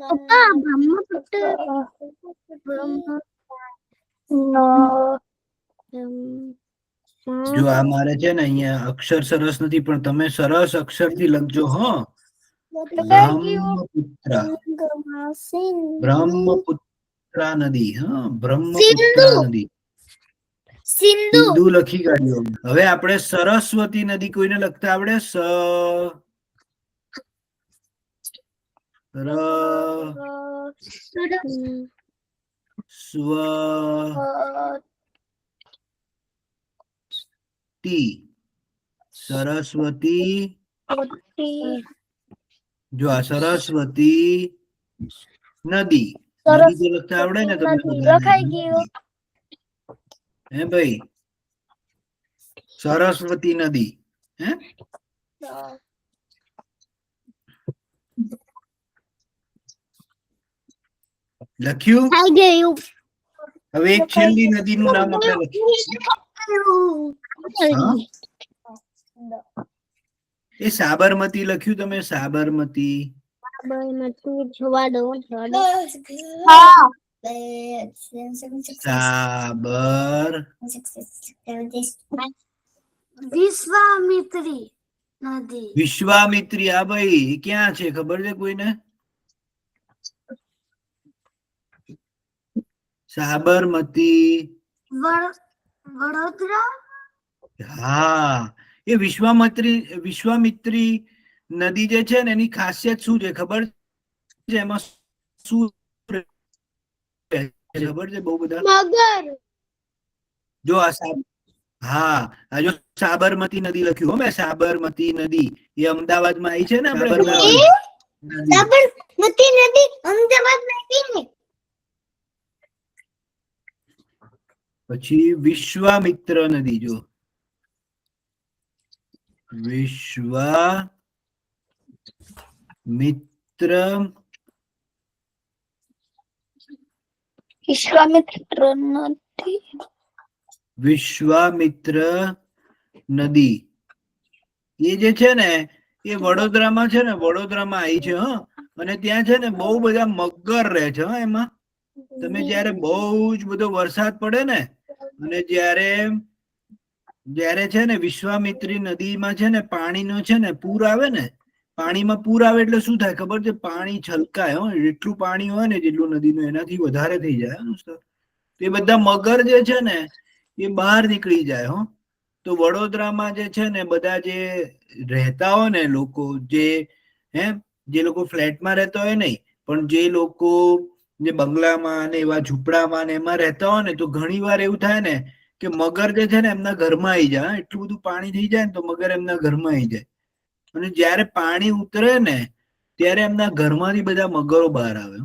પપ્પા બ્રહ્મપુત્ર. જો આ મારે છે ને અહીંયા અક્ષર સરસ નથી, પણ તમે સરસ અક્ષરથી લખજો. હા, બ્રહ્મપુત્ર, બ્રહ્મપુત્ર નદી. હા, બ્રહ્મપુત્ર સિંધુ. નદી. સિંધુ. સિંધુ લખી કાઢ્યો. હવે આપણે સરસ્વતી નદી કોઈને લખતા આવડે? સરસ્વતી. જો આ સરસ્વતી નદી. નદી તો લખતા આવડે ને તમને બધાને? હે ભાઈ, સરસ્વતી નદી. હે, લખ્યું? થઈ ગયું. હવે એક છેલ્લી નદીનું નામ આપણે લખીએ. હા, એ સાબરમતી લખ્યું તમે? સાબરમતી. જોવા દો. સાબર. વિશ્વામિત્રી નદી. વિશ્વામિત્રી. આ ભાઈ ક્યાં છે ખબર છે કોઈને? સાબરમતી. વડોદરા. હા, એ વિશ્વામિત્રી નદી જે છે ને એની ખાસિયત શું છે ખબર છે? એમાં શું ખબર છે? બહુ બધા મગર. જો હા, આ જો સાબરમતી નદી લખ્યું હો મેં, સાબરમતી નદી. એ અમદાવાદમાં આવી છે ને સાબરમતી નદી. સાબરમતી નદી અમદાવાદમાં આવી ને. પછી વિશ્વામિત્ર નદી. જો વિશ્વામિત્ર. વિશ્વામિત્ર નદી એ જે છે ને એ વડોદરામાં છે ને, વડોદરામાં આવી છે. હા, અને ત્યાં છે ને બહુ બધા મગર રહે છે. હા, એમાં તમે જયારે બહુ જ બધો વરસાદ પડે ને, અને જયારે છે ને વિશ્વામિત્રી નદીમાં છે ને પાણીનો છે ને પૂર આવે ને, પાણીમાં પૂર આવે એટલે શું થાય ખબર છે? પાણી છલકાય. એટલું પાણી હોય ને જેટલું નદીનું, એનાથી વધારે થઈ જાય. એ બધા મગર જે છે ને એ બહાર નીકળી જાય. હો, તો વડોદરામાં જે છે ને બધા જે રહેતા હોય ને લોકો, જે લોકો ફ્લેટમાં રહેતા હોય નહીં, પણ જે લોકો જે બંગલામાં ને એવા ઝૂંપડામાં ને એમાં રહેતા હોય ને, તો ઘણી વાર એવું થાય ને કે મગર જે છે ને એમના ઘરમાં આવી જાય. એટલું બધું પાણી થઈ જાય ને તો મગર એમના ઘરમાં આવી જાય. અને જયારે પાણી ઉતરે ને ત્યારે એમના ઘરમાંથી બધા મગરો બહાર આવે.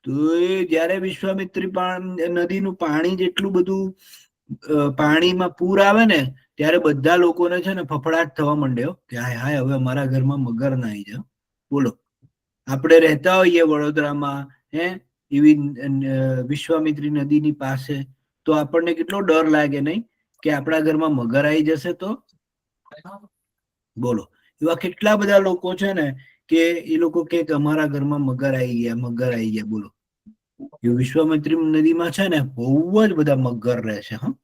તો એ જયારે વિશ્વામિત્રી નદીનું પાણી જેટલું બધું પાણીમાં પૂર આવે ને, ત્યારે બધા લોકોને છે ને ફફડાટ થવા માંડે કે હાય હાય, હવે અમારા ઘરમાં મગર ના આવી જાય. બોલો, આપણે રહેતા હોઈએ વડોદરામાં, એવી વિશ્વામિત્રી નદીની પાસે, તો આપણને કેટલો ડર લાગે નહીં કે આપણા ઘરમાં મગર આવી જશે તો? બોલો, એવા કેટલા બધા લોકો છે ને કે એ લોકો કે અમારા ઘરમાં મગર આવી ગયા, મગર આવી ગયા. બોલો, એ વિશ્વામિત્રી નદીમાં છે ને બહુ જ બધા મગર રહે છે. હા,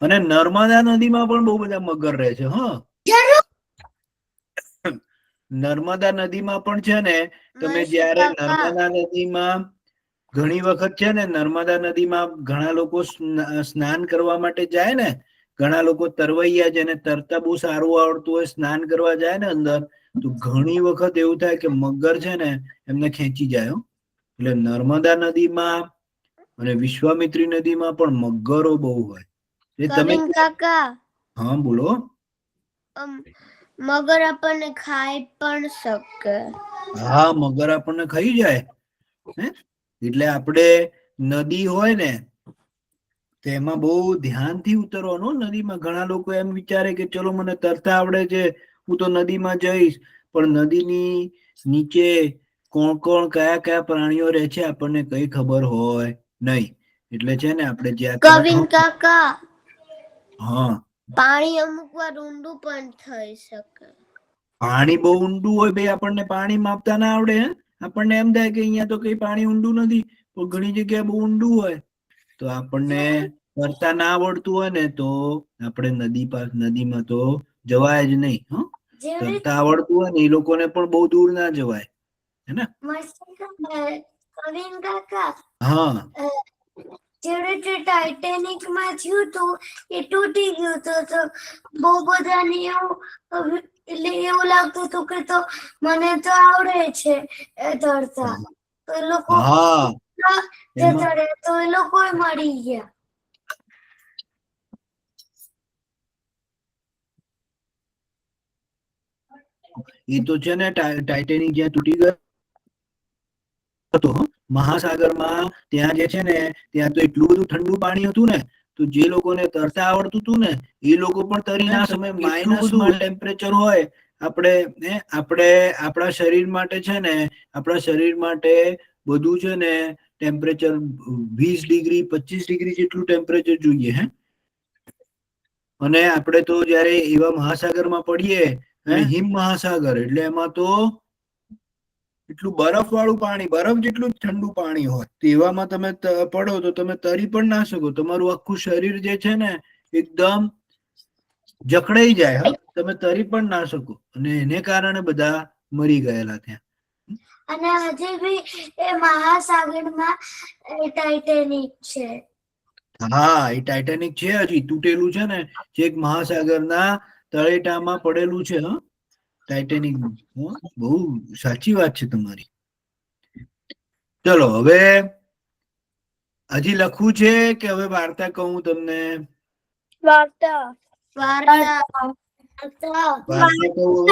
અને નર્મદા નદીમાં પણ બહુ બધા મગર રહે છે. હા, નર્મદા નદીમાં પણ છે ને, તમે મહેશ જ્યારે કાકા નર્મદા નદીમાં ઘણી વખત છે ને, નર્મદા નદીમાં ઘણા લોકો સ્નાન કરવા માટે જાય ને, ઘણા લોકો તરવૈયા જેને તરતા બહુ સારું આવડતું હોય સ્નાન કરવા જાય ને અંદર, તો ઘણી વખત એવું થાય કે મગર છે ને એમને ખેંચી જાય. હો. એટલે નર્મદા નદીમાં અને વિશ્વામિત્રી નદીમાં પણ મગરો બહુ હોય. એ તમે કવિન કાકા હા બોલો. મગર આપણને ખાઈ પણ શકે. હા, મગર આપણને ખાઈ જાય. હે, એટલે આપણે નદી હોય ને તેમાં બહુ ધ્યાનથી ઉતરવાનું. નદીમાં ઘણા લોકો એમ વિચારે કે ચલો મને તરતા આવડે છે, હું તો નદીમાં જઈશ, પણ નદીની નીચે કોણ કોણ કયા કયા પ્રાણીઓ રહે છે આપણને કઈ ખબર હોય નહીં. એટલે છે ને આપણે જ્યાં તમે કવિન કાકા હા, પાણી અમુક વાર ઊંડું પણ થઈ શકે. પાણી બહુ ઊંડું હોય ભાઈ, આપણને પાણી માપતા ના આવડે. આપણને એમ થાય કે અહીંયા તો કઈ પાણી ઊંડું નથી, પણ ઘણી જગ્યાએ બહુ ઊંડું હોય. તો આપણને તરતા ના આવડતું હોય ને તો આપણે નદીમાં તો જવાય જ નહીં. હો, તરતા આવડતું હોય ને એ લોકોને પણ બહુ દૂર ના જવાય. હે ને? કવિન કાકા હા, જેવી રીતે ટાઇટેનિક માં થયું હતું એ તૂટી ગયું હતું, તો બહુ બધાને એવું એટલે એવું લાગતું હતું કે તો મને તો આવડે છે એ તરતા, તો એ લોકો હા, જતા રહ્યા તો એ લોકો મરી ગયા. એ તો છે ને ટાઇટેનિક જ્યાં તૂટી ગયો હતો મહાસાગરમાં, ત્યાં જે છે ને ત્યાં તો એટલું બધું ઠંડુ પાણી હતું ને, તો જે લોકોને તરતા આવડતું હતું ને એ લોકો પણ તરી ના શકે. માઇનસમાં ટેમ્પરેચર હોય. આપણે આપણા શરીર માટે છે ને, આપણા શરીર માટે બધું છે ને ટેમ્પરેચર 20 ડિગ્રી 25 ડિગ્રી જેટલું ટેમ્પરેચર જોઈએ. હે, અને આપણે તો જયારે એવા મહાસાગરમાં પડીએ, હિમ મહાસાગર, એટલે એમાં તો એટલું બરફ વાળું પાણી, બરફ જેટલું જ ઠંડુ પાણી હોય. તેવામાં તમે પડો તો તમે તરી પણ ના શકો. તમારું આખું શરીર જે છે ને એકદમ જકડાઈ જાય. હા, તમે તરી પણ ના શકો. અને એને કારણે બધા મરી ગયેલા ત્યાં. અને હજી બી એ મહાસાગરમાં ટાઇટેનિક છે. હા, એ ટાઇટેનિક છે, હજી તૂટેલું છે ને, જે મહાસાગરના તળેટામાં પડેલું છે. હા, ટાઇટેનિક. બહુ સાચી વાત છે તમારી. ચલો હવે હજી લખવું છે કે હવે વાર્તા કહું તમને? વાર્તા. વાર્તા વાર્તા કહું?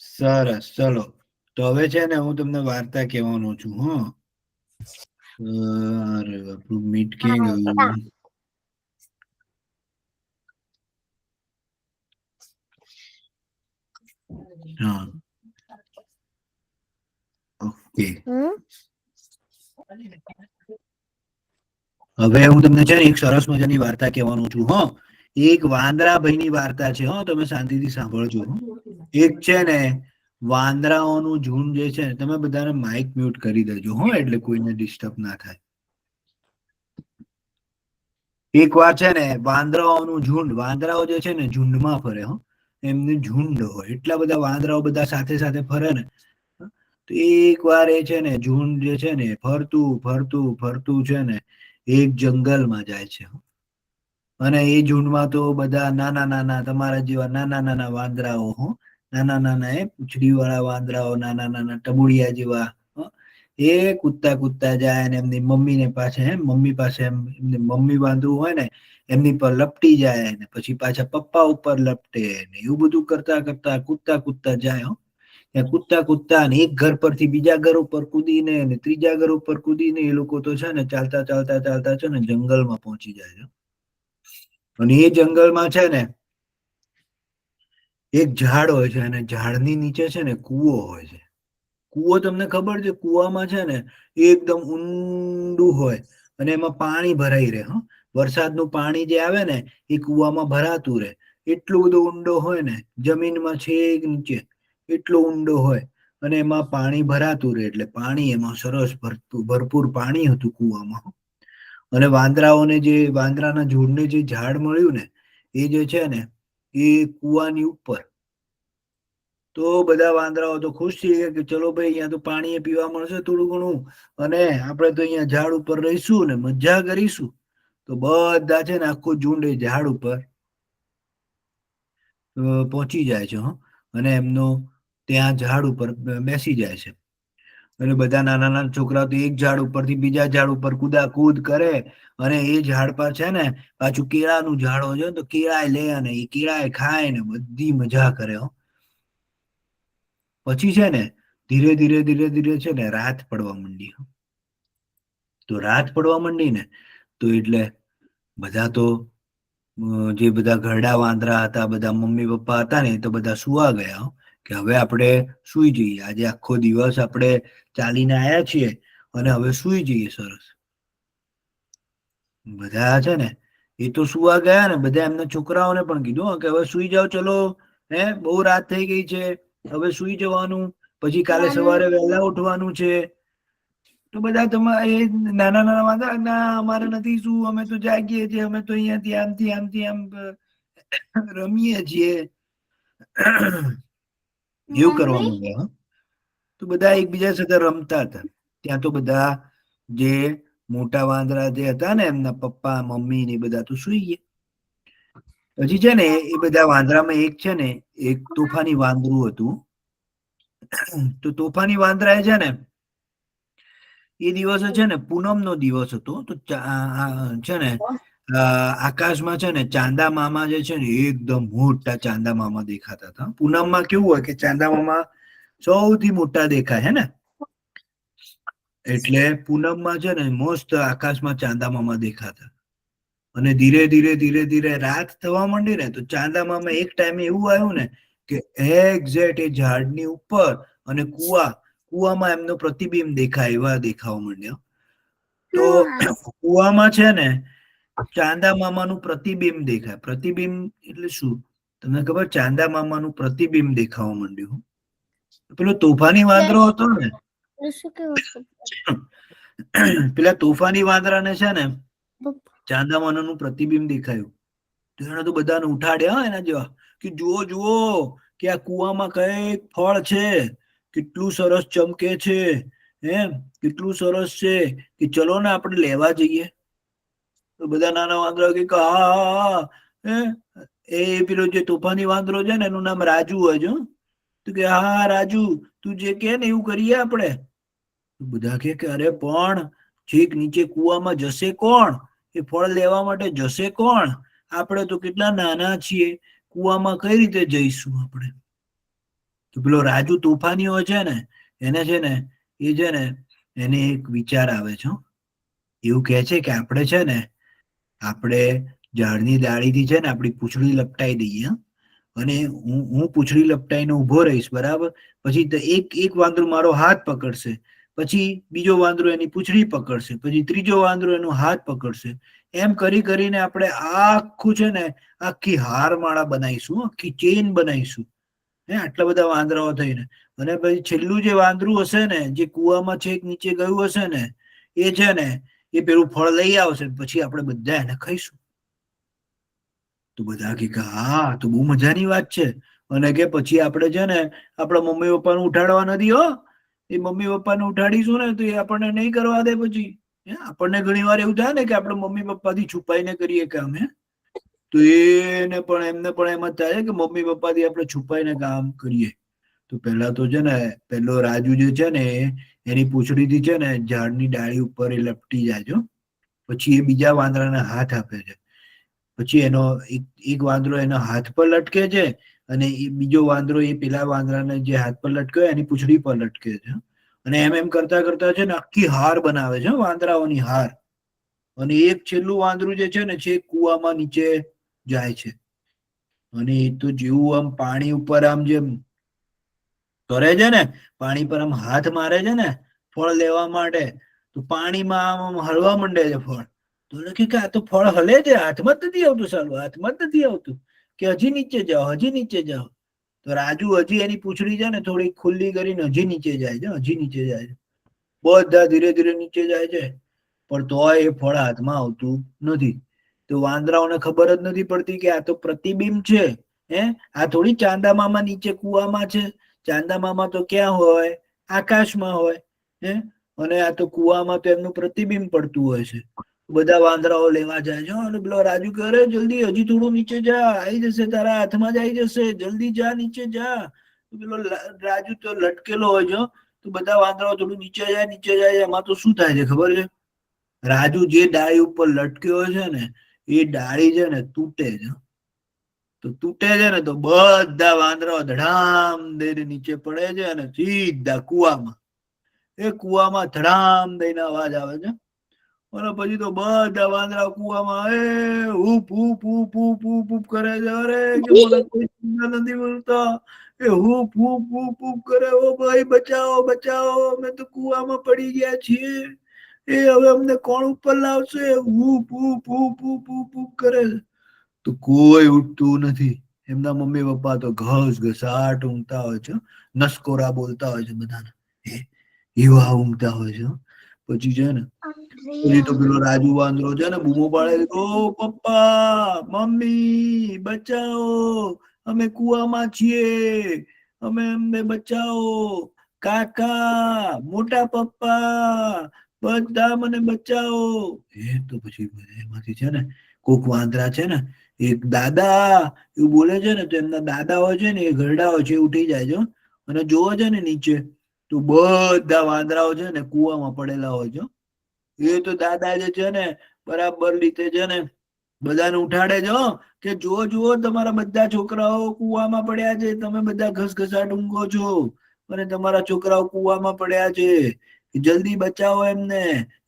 સરસ, ચલો તો હવે છે ને હું તમને વાર્તા કહેવાનો છું. હા, અરે આપણું મીટ ક્યાં ગયું? હા, ઓકે. હવે હું તમને છે ને એક સરસ મજાની વાર્તા કહેવાનું છું. હા, એક વાંદરા ભાઈની વાર્તા છે. હા, તમે શાંતિથી સાંભળજો. એક છે ને વાંદરાઓનું ઝુંડ જે છે ને, તમે બધાને માઇક મ્યુટ કરી દેજો. હો, એટલે કોઈને ડિસ્ટર્બ ના થાય. એક વાર છે ને વાંદરાઓનું ઝુંડ, વાંદરાઓ જે છે ને ઝુંડમાં ફરે. હો, એમનું ઝુંડ હોય, એટલા બધા વાંદરાઓ બધા સાથે સાથે ફરે ને, તો એક વાર એ છે ને ઝુંડ જે છે ને ફરતું ફરતું ફરતું છે ને એક જંગલમાં જાય છે. અને એ ઝુંડમાં તો બધા નાના નાના તમારા જેવા નાના નાના વાંદરાઓ, નાના નાના પૂંછડી વાળા વાંદરાઓ, નાના નાના ટબુડિયા જેવા, એ કૂદતા કૂદતા જાય. અને એમની મમ્મી પાસે એમની મમ્મી વાંદરું હોય ને એમની પર લપટી જાય, ને પછી પાછા પપ્પા ઉપર લપટે ને, એવું બધું કરતા કરતા કૂદતા કૂદતા જાય. ત્યાં કૂદતા કૂદતા ને એક ઘર પરથી બીજા ઘર ઉપર કૂદીને, ત્રીજા ઘર ઉપર કૂદીને એ લોકો તો છે ને ચાલતા ચાલતા ચાલતા છે ને જંગલમાં પહોંચી જાય છે. અને એ જંગલમાં છે ને એક ઝાડ હોય છે, અને ઝાડની નીચે છે ને કૂવો હોય છે. કૂવો તમને ખબર છે? કૂવામાં છે ને એકદમ ઊંડું હોય અને એમાં પાણી ભરાઈ રહે. વરસાદનું પાણી જે આવે ને એ કૂવામાં ભરાતું રહે. એટલો બધો ઊંડો હોય ને, જમીનમાં છેક નીચે એટલો ઊંડો હોય. અને એમાં પાણી ભરાતું રહે, એટલે પાણી એમાં સરસ ભરપૂર પાણી હતું કુવામાં. અને વાંદરાના ઝુંડને જે ઝાડ મળ્યું ને એ જે છે ને એ કુવાની ઉપર. તો બધા વાંદરાઓ તો ખુશ થઈ ગયા કે ચલો ભાઈ અહીંયા તો પાણી પીવા મળશે થોડું ઘણું, અને આપણે તો અહીંયા ઝાડ ઉપર રહીશું ને મજા કરીશું. તો બધા છે ને આખું ઝુંડ એ ઝાડ ઉપર પહોંચી જાય છે, અને એમનો ત્યાં ઝાડ ઉપર બેસી જાય છે. અને બધા નાના નાના છોકરાઓ તો એક ઝાડ ઉપરથી બીજા ઝાડ ઉપર કૂદાકૂદ કરે, અને એ ઝાડ પર છે ને પાછું કેળાનું ઝાડ હોય તો કેળાય લે અને એ કેળાય ખાય ને બધી મજા કરે. પછી છે ને ધીરે ધીરે ધીરે ધીરે છે ને રાત પડવા માંડી. તો રાત પડવા માંડી ને તો એટલે બધા તો જે બધા ઘરડા વાંદરા હતા, બધા મમ્મી પપ્પા હતા ને તો બધા સુવા ગયા કે હવે આપણે સુઈ જઈએ. આજે આખો દિવસ આપણે ચાલીને આવ્યા છીએ અને હવે સુઈ જઈએ. સરસ બધા છે ને એ તો સુવા ગયા ને બધા એમના છોકરાઓને પણ કીધું કે હવે સુઈ જાઓ, ચલો બહુ રાત થઈ ગઈ છે, હવે સુઈ જવાનું, પછી કાલે સવારે વહેલા ઉઠવાનું છે. તો બધા તમારે નાના નાના વાંદરા ના અમારે નથી શું, અમે તો જાગીએ છીએ, અમે તો અહીંયાથી આમથી આમ રમીએ છીએ, એવું કરવા માંડ્યા. તો બધા એકબીજા સાથે રમતા હતા. ત્યાં તો બધા જે મોટા વાંદરા જે હતા ને એમના પપ્પા મમ્મી ને બધા તો સુઈ ગયા. પછી છે ને એ બધા વાંદરામાં એક છે ને એક તોફાની વાંદરું હતું. તો તોફાની વાંદરા છે ને એ દિવસે છે ને પૂનમનો દિવસ હતો. તો છે ને આકાશમાં છે ને ચાંદા મામા જે છે ને એકદમ મોટા ચાંદા મામા દેખાતા હતા. પૂનમમાં કેવું હોય કે ચાંદા મામા સૌથી મોટા દેખાય હે ને, એટલે પૂનમમાં છે ને મસ્ત આકાશમાં ચાંદા મામા દેખાતા. અને ધીરે ધીરે ધીરે ધીરે રાત થવા માંડી ને તો ચાંદા મામા એક ટાઈમે એવું આવ્યું ને કે એક્ઝેક્ટ એ ઝાડની ઉપર અને કુવામાં એમનો પ્રતિબિંબ દેખાય એવા દેખાવા માંડ્યા. તો કુવામાં છે ને ચાંદા મામાનું પ્રતિબિંબ દેખાય. પ્રતિબિંબ એટલે શું તમને ખબર? ચાંદા મામાનું પ્રતિબિંબ દેખાવા માંડ્યું. પેલો તોફાની વાંદરો હતો ને, પેલા તોફાની વાંદરાને છે ને ચાંદા મામાનું પ્રતિબિંબ દેખાયું. તો એને તો બધાને ઉઠાડ્યા એના જેવા કે જુઓ જુઓ કે આ કુવામાં કઈક ફળ છે, કેટલું સરસ ચમકે છે, કેટલું સરસ છે, કે ચલો ને આપણે લેવા જઈએ. તો બધા નાના વાંદરા કે હા, એ પેલો જે તોફાની વાંદરો છે ને એનું નામ રાજુ હોય છે. તો કે હા રાજુ, તું જે કે ને એવું કરીએ આપણે. બધા કે અરે પણ છેક નીચે કુવામાં જશે કોણ? એ ફળ લેવા માટે જશે કોણ? આપણે તો કેટલા નાના છીએ, કુવામાં કઈ રીતે જઈશું આપણે? તો પેલો રાજુ તોફાની હોય છે ને એને છે ને એ છે ને એને એક વિચાર આવે છે. એવું કહે છે કે આપણે છે ને આપણે ઝાડની ડાળીથી છે ને આપણી પૂંછડી લપટાઈ દઈએ, અને હું પૂંછડી લપટાઈને ઉભો રહીશ, બરાબર? પછી એક વાંદરો મારો હાથ પકડશે, પછી બીજો વાંદરો એની પૂંછડી પકડશે, પછી ત્રીજો વાંદરો એનો હાથ પકડશે. એમ કરી કરીને આપણે આખું છે ને આખી હારમાળા બનાવીશું, આખી ચેન બનાવીશું, આટલા બધા વાંદરાઓ થઈને. અને પછી છેલ્લું જે વાંદરું હશે ને જે કુવામાં છેક નીચે ગયું હશે ને એ છે ને એ પેલું ફળ લઈ આવશે, પછી આપણે બધા એને ખાઈશું. તો બધા કે હા તો બહુ મજાની વાત છે. અને કે પછી આપણે છે ને આપણા મમ્મી પપ્પાને ઉઠાડવા નથી હો. એ મમ્મી પપ્પાને ઉઠાડીશું ને તો એ આપણને નહીં કરવા દે. પછી આપણને ઘણી વાર એવું થાય ને કે આપણે મમ્મી પપ્પાથી છુપાઈને કરીએ કામ, તો એમને પણ એમ જ થાય કે મમ્મી પપ્પાથી આપણે છુપાઈને કામ કરીએ. તો પેલા તો છે ને પેલો રાજુ જે છે ને એની પૂંછડીથી છે ને ઝાડની ડાળી ઉપર એ લપટી જાય છે. પછી એ બીજા વાંદરાને હાથ આપે છે. પછી એનો એક વાંદરો એનો હાથ પર લટકે છે, અને એ બીજો વાંદરો એ પેલા વાંદરાને જે હાથ પર લટક્યો એની પૂંછડી પર લટકે છે. અને એમ કરતા કરતા છે ને આખી હાર બનાવે છે, વાંદરાઓની હાર. અને એક છેલ્લું વાંદરું જે છે ને છે કુવામાં નીચે જાય છે. અને એ તો જેવું આમ પાણી ઉપર આમ જેમ તરે છે ને, પાણી પર આમ હાથ મારે છે ને ફળ લેવા માટે, તો પાણીમાં આમ હલવા માંડે છે ફળ. તો લખી કે આ તો ફળ હલે છે, હાથમાં જ નથી આવતું, સાલું હાથમાં જ નથી આવતું, કે હજી નીચે જાઓ હજી નીચે જાઓ. તો તો રાજુ હજી એની પૂંછડી છે ને થોડી ખુલ્લી કરીને હજી નીચે જાય છે, હજી નીચે જાય છે. બધા ધીરે ધીરે નીચે જાય છે, પણ તોય એ ફળ હાથમાં આવતું નથી. તો વાંદરાઓને ખબર જ નથી પડતી કે આ તો પ્રતિબિંબ છે. આ થોડી ચાંદા મામા નીચે કુવામાં છે. ચાંદા મામા તો ક્યાં હોય? આકાશમાં હોય. અને આ તો કુવામાં તો એમનું પ્રતિબિંબ પડતું હોય છે. બધા વાંદરાઓ લેવા જાય છે અને પેલો રાજુ કહે, અરે જલ્દી, હજી થોડું નીચે જા, આવી જશે, તારા હાથમાં જ આવી જશે, જલ્દી જા, નીચે જા. પેલો રાજુ તો લટકેલો હોય છે. તો બધા વાંદરાઓ થોડું નીચે જાય. એમાં તો શું થાય છે ખબર છે? રાજુ જે ડાળી ઉપર લટક્યો છે ને એ ડાળી છે ને તૂટે છે. તો તૂટે છે ને તો બધા વાંદરાઓ ધડામ દઈને નીચે પડે છે અને સીધા કુવામાં. એ કુવામાં ધડામ દઈને અવાજ આવે છે. અને પછી તો બધા વાંદરા કુવામાં હૂપ હૂપ હૂપ હૂપ હૂપ હૂપ કરે છે. અરે કે મને કોઈ ચિંતા નથી મળતા. એ હૂપ હૂપ હૂપ હૂપ કરે, ઓ ભાઈ બચાવો બચાવો, અમે તો કુવામાં પડી ગયા છીએ. એ હવે અમને કોણ ઉપર લાવશે? હૂપ હૂપ હૂપ હૂપ હૂપ હૂપ કરે છે. તો કોઈ ઉઠતું નથી. એમના મમ્મી પપ્પા તો ઘસઘસાટ ઊંઘતા હોય છે, નસકોરા બોલતા હોય છે બધાને, એવા ઊંઘતા હોય છે. પછી છે ને પછી તો પેલો રાજુ વાંદરો છે ને બૂમો પાડે, ઓ પપ્પા મમ્મી બચાવો, અમે કુવામાં છીએ, અમને બચાવો, કાકા મોટા પપ્પા બધા મને બચાવો. તો પછી એમાંથી છે ને કોક વાંદરા છે ને એક દાદા એવું બોલે છે ને, તો એમના દાદા હોય છે ને એ ઘરડા હોય છે, ઉઠી જાય છે અને જોવે છે ને નીચે તો બધા વાંદરાઓ છે ને કુવામાં પડેલા હોય છે. એ તો દાદા જે છે ને બરાબર રીતે છે ને બધાને ઉઠાડે છે કે જુઓ જુઓ, તમારા બધા છોકરાઓ કુવામાં પડ્યા છે, તમે બધા ઘસઘસાટ ઊંઘો છો અને તમારા છોકરાઓ કુવામાં પડ્યા છે, જલ્દી બચાવો એમને.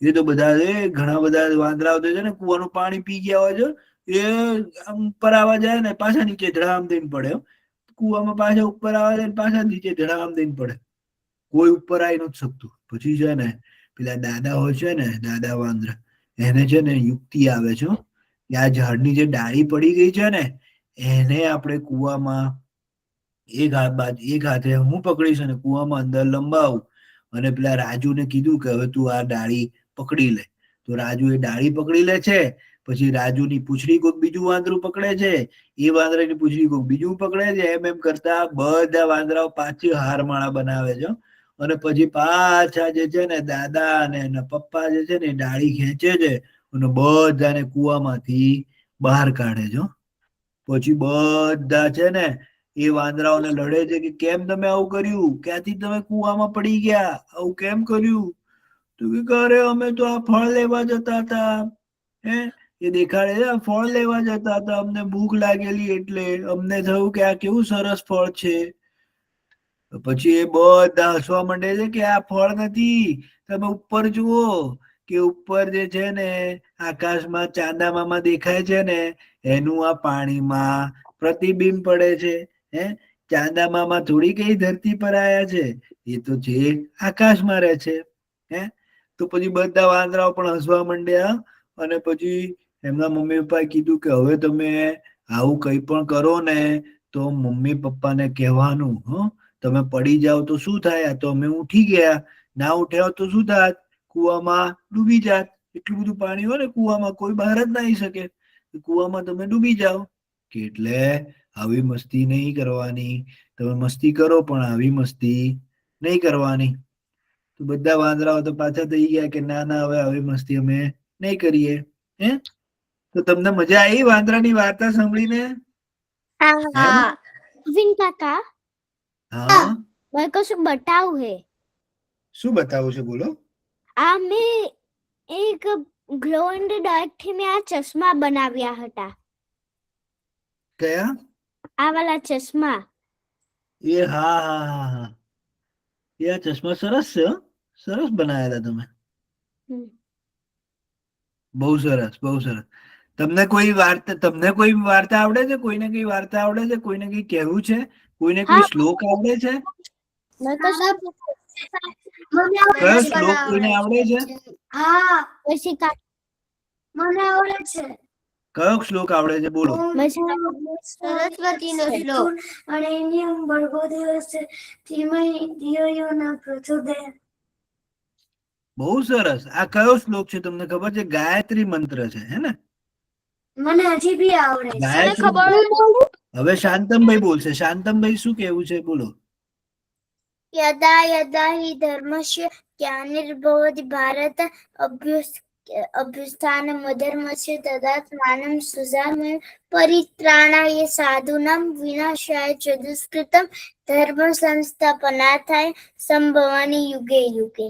એ તો બધા ઘણા બધા વાંદરાઓ છે ને કુવાનું પાણી પી ગયા હોય છે. એ ઉપર આવવા જાય ને પાછા નીચે ધડામ દઈને પડે. કુવામાં પાછા ઉપર આવવા જાય ને પાછા નીચે ધડામ દઈને પડે. કોઈ ઉપર આવી નથી શકતું. પછી છે ને પેલા દાદા હોય છે ને, દાદા વાંદરા, એને છે ને યુક્તિ આવે છે કે આ ઝાડની જે ડાળી પડી ગઈ છે ને એને આપણે કુવામાં એક હાથે હું પકડીશ અને કુવામાં અંદર લંબાવું. અને પેલા રાજુને કીધું કે હવે તું આ ડાળી પકડી લે. તો રાજુ એ ડાળી પકડી લે છે. પછી રાજુની પૂંછડી કોઈક બીજું વાંદરું પકડે છે, એ વાંદરાની પૂંછડી કોઈક બીજું પકડે છે. એમ કરતા બધા વાંદરાઓ પાછી હારમાળા બનાવે છે. અને પછી પાછા જે છે ને દાદા અને એના પપ્પા જે છે ને ડાળી ખેંચે છે અને બધાને કુવામાંથી બહાર કાઢે છે. પછી બધા છે ને એ વાંદરાઓને લડે છે કે કેમ તમે આવું કર્યું, ક્યાંથી તમે કુવામાં પડી ગયા, આવું કેમ કર્યું? તો કે અરે અમે તો આ ફળ લેવા જતા હતા, એ દેખાડે છે, ફળ લેવા જતા હતા, અમને ભૂખ લાગેલી એટલે અમને થયું કે આ કેવું સરસ ફળ છે. પછી એ બધા હસવા માંડે છે કે આ ફળ નથી, તમે ઉપર જુઓ કે ઉપર જે છે ને આકાશમાં ચાંદા મામા દેખાય છે ને એનું આ પાણીમાં પ્રતિબિંબ પડે છે. ચાંદા મામા થોડી કઈ ધરતી પર આયા છે, એ તો છે આકાશમાં રહે છે. તો પછી બધા વાંદરાઓ પણ હસવા માંડ્યા. અને પછી એમના મમ્મી પપ્પાએ કીધું કે હવે તમે આવું કઈ પણ કરો ને તો મમ્મી પપ્પાને કહેવાનું, તમે પડી જાઓ તો શું થાય, તો અમે ઉઠી ગયા, ના ઉઠ્યા તો શું થાત, કુવામાં ડૂબી જાત. એટલું બધું પાણી હોય ને કુવામાં, કોઈ બહાર જ ના આવી શકે. કુવામાં તમે ડૂબી જાઓ. કે એટલે આવી મસ્તી નહીં કરવાની, તમે મસ્તી કરો પણ આવી મસ્તી નહીં કરવાની. તો બધા વાંદરાઓ તો પાછા થઈ ગયા કે ના ના હવે આવી મસ્તી અમે નહીં કરીએ. તો તમને મજા આવી વાંદરાની વાર્તા સાંભળીને? હા વિન કાકા, હા, મારે કશું બતાવું હે. શું બતાવું છે બોલો? આ મેં એક ગ્લો ઇન ધ ડાર્ક થી મેં આ ચશ્મા બનાવ્યા હતા. કયા? આ વાલા ચશ્મા. એ હા હા હા હા, એ આ ચશ્મા સરસ છે, સરસ બનાવેલા તમે. બહુ સરસ, બહુ સરસ. તમને કોઈ વાર્તા આવડે છે? કોઈને કઈ વાર્તા આવડે છે? કોઈને કઈ કહેવું છે? કોઈને કોઈ હા શ્લોક આવડે છે? મારે કશું મને કયો આવડે શ્લોક કોઈને આવડે છે? છે. હા પછી મને આવડે છે. કયો શ્લોક આવડે છે બોલો? સરસ્વતીનો શ્લોક અને નિયમ ભર્ગો દિવસે ધીમહિ ધિયો યો ન પ્રચોદયાત. બહુ સરસ. આ કયો શ્લોક છે તમને ખબર છે? ગાયત્રી મંત્ર છે, હે ને? મને હજી બી આવડે છે. ગાયત્રી. હવે શાંતમભાઈ બોલશે. શાંતમભાઈ શું કેવું છે બોલો? યદા યદા હિ ધર્મસ્ય ગ્લાનિર્ભવતિ ભારત અભ્યુત્થાનમધર્મસ્ય તદાત્માनं સૃજામ્યહં પરિત્રાણાય સાધૂનાં વિનાશાય ચ દુષ્કૃતં ધર્મ સંસ્થાપનાર્થાય સંભવામિ યુગે યુગે.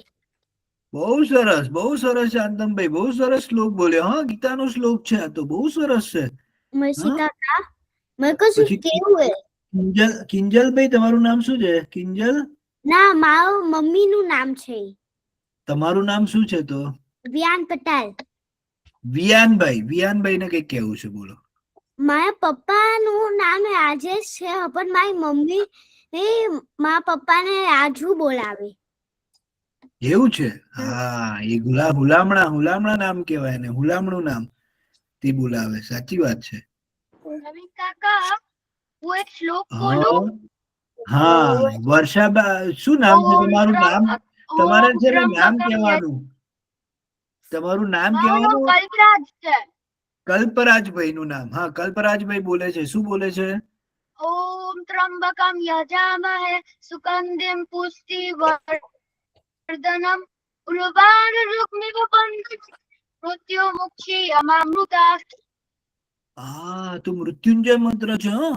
બહુ સરસ, બહુ સરસ શાંતમભાઈ, બહુ સરસ શ્લોક બોલ્યો. હા, ગીતાનો શ્લોક છે આ તો, બહુ સરસ છે. મસી કાકા મેં કશું પછી કેવું હે? કિંજલભાઈ તમારું નામ શું છે? કિંજલ? ના, મારું મમ્મીનું નામ છે તમારું નામ શું છે તો? વિયાન પટેલ. વિયાનભાઈ. વિયાનભાઈ ને કઈક કેવું છે બોલો? મારા પપ્પાનું નામ રાજેશ છે પણ મારી મમ્મી મારા પપ્પાને રાજુ બોલાવે. એવું છે? હા, એ હુલામણા નામ કહેવાય ને, હુલામણું નામ તે બોલાવે. સાચી વાત છે. કાકા હું એક શ્લોક હા, હા, વર્ષાબા શું નામ છે તમારું? નામ તમારે છે ને નામ કહેવાનું. તમારું નામ કહેવાનું. કલ્પરાજ છે. કલ્પરાજભાઈ નું નામ. હા, કલ્પરાજભાઈ બોલે છે. શું બોલે છે? ઓમ ત્રંબકમ યજામહે સુગંધિમ પુષ્ટિવર્ધનમ ઉર્વારુકમિવ બંધનાન મૃત્યુમુક્ષીયમામૃતા. હા, તો મૃત્યુંજય મંત્ર છે. હો,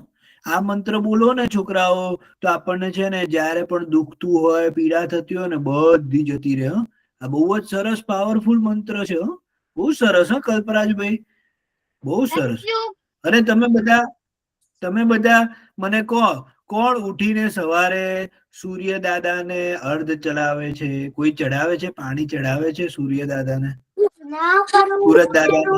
આ મંત્ર બોલો ને છોકરાઓ, તો આપણને છે ને જ્યારે પણ દુખતું હોય, પીડા થતી હોય ને, બધી જતી રહે. હો, આ બહુ જ સરસ પાવરફુલ મંત્ર છે. હો, બહુ સરસ. હા કલ્પરાજભાઈ, બહુ સરસ. અને તમે બધા મને કહો, કોણ ઉઠીને સવારે સૂર્ય દાદાને અર્ધ ચડાવે છે? કોઈ ચડાવે છે? પાણી ચડાવે છે સૂર્ય દાદાને? ના કરું. સુરત દાદાને?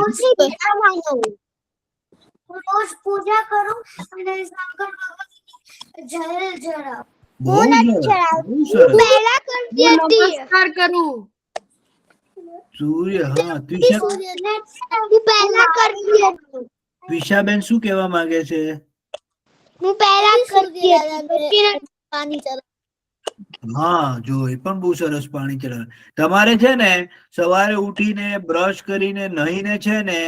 રોજ પૂજા કરું અને શંકર ભગવાનની જળ ચડાવું. બહુ સરસ, બહુ સરસ. પહેલા કરતી હતી. નમસ્કાર કરું. સૂર્ય. હા, હું પહેલા કરતી હતી. ત્વિષાબેન શું કહેવા માંગે છે? હું પહેલા કરતી હતી. પાણી ચડાવ. હા, જો એ પણ બહુ સરસ પાણી ચડાવે. તમારે છે ને સવારે ઉઠીને બ્રશ કરીને નહીને છે ને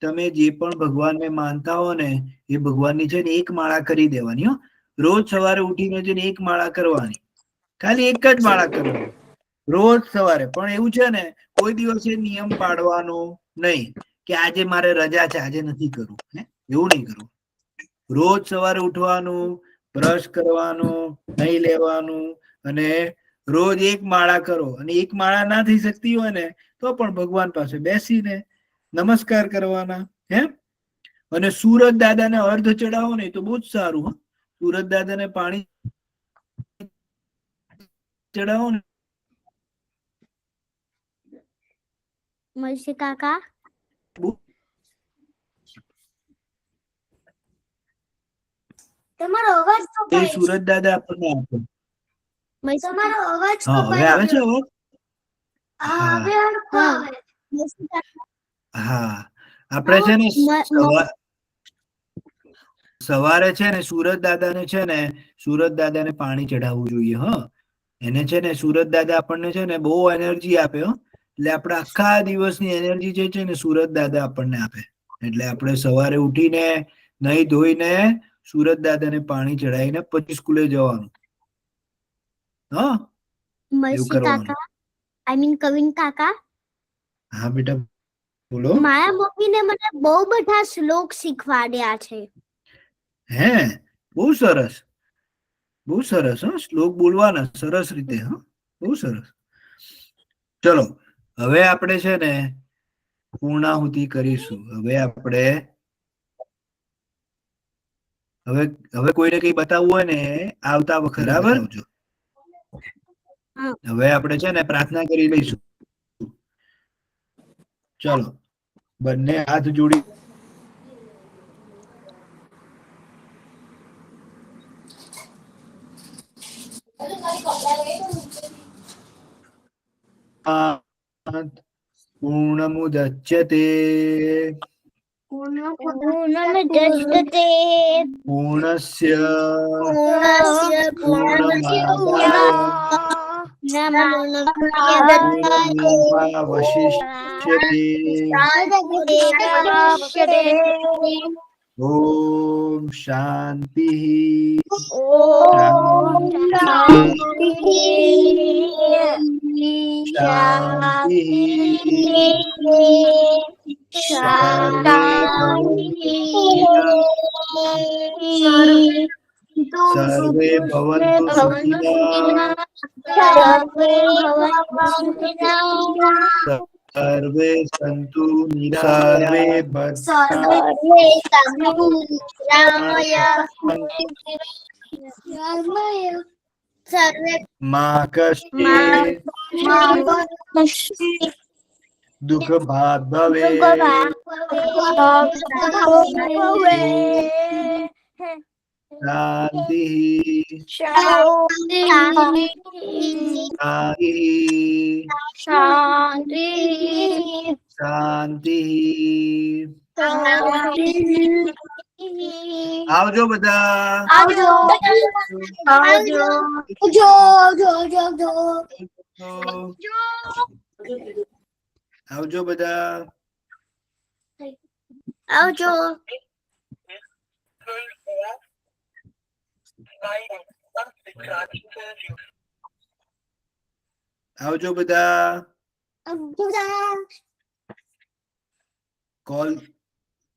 તમે જે પણ ભગવાનને માનતા હો ને એ ભગવાનની છે ને એક માળા કરી દેવાની. હો, રોજ સવારે ઉઠીને છે ને એક માળા કરવાની. ખાલી એક જ માળા કરવાની રોજ સવારે. પણ એવું છે ને કોઈ દિવસે નિયમ પાડવાનો નહીં કે આજે મારે રજા છે, આજે નથી કરવું. હે, એવું નહીં કરવું. રોજ સવારે ઉઠવાનું, બ્રશ કરવાનું, નહીં લેવાનું અને રોજ એક માળા કરો. અને એક માળા ના થઈ શકતી હોય ને તો પણ ભગવાન પાસે બેસીને નમસ્કાર કરવાના. હે, અને સુરત દાદાને અર્ધ ચડાવો ને તો બહુ જ સારું. હા, સુરત દાદાને પાણી ચડાવો ને. મસી કાકા તમારો અવાજ તો એ સુરત દાદા આપણને આપે. તમારો અવાજ તો હા, હવે આવે છે અવાજ? હા, હવે હરખો આવે. હા, આપણે છે ને સવારે છે ને સુરત દાદાને છે ને સુરત દાદાને પાણી ચડાવવું જોઈએ. હા, એને છે ને સુરત દાદા આપણને છે ને બહુ એનર્જી આપે. હો, એટલે આપણે આખા દિવસની એનર્જી જે છે ને સુરત દાદા આપણને આપે. એટલે આપણે સવારે ઉઠીને નહીં ધોઈને સુરત દાદાને પાણી ચડાવીને પછી સ્કૂલે જવાનું. હા, એવું મસી કરવાનું. કાકા આઈ મીન કવિન કાકા, હા બેટા બોલો. મારા મમ્મીને મને બહુ બધા શ્લોક શીખવાડ્યા છે. હે, બહુ સરસ, બહુ સરસ. હા, શ્લોક બોલવાના સરસ રીતે. હા, બહુ સરસ. ચલો, હવે આપણે છે ને પૂર્ણાહુતિ કરીશું. હવે કોઈને કઈ બતાવવું હોય ને આવતા વખતે બતાવજો. હવે આપણે છે ને પ્રાર્થના કરી લઈશું. ચલો, બંને હાથ જોડી પૂર્ણમુદચ્યતે पूर्णमुदच्यते पूर्णस्य पूर्णमेवावशिष्यते ओम शांति शांति सर्वे भवन्तु सुखिनः सर्वे सन्तु सर्वे माँ कष्टे दुख भाग भवे शांति આવજો બધા આવજો બધા આવજો બધા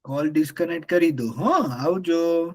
કોલ ડિસ્કનેક્ટ કરી દો. હા આવજો.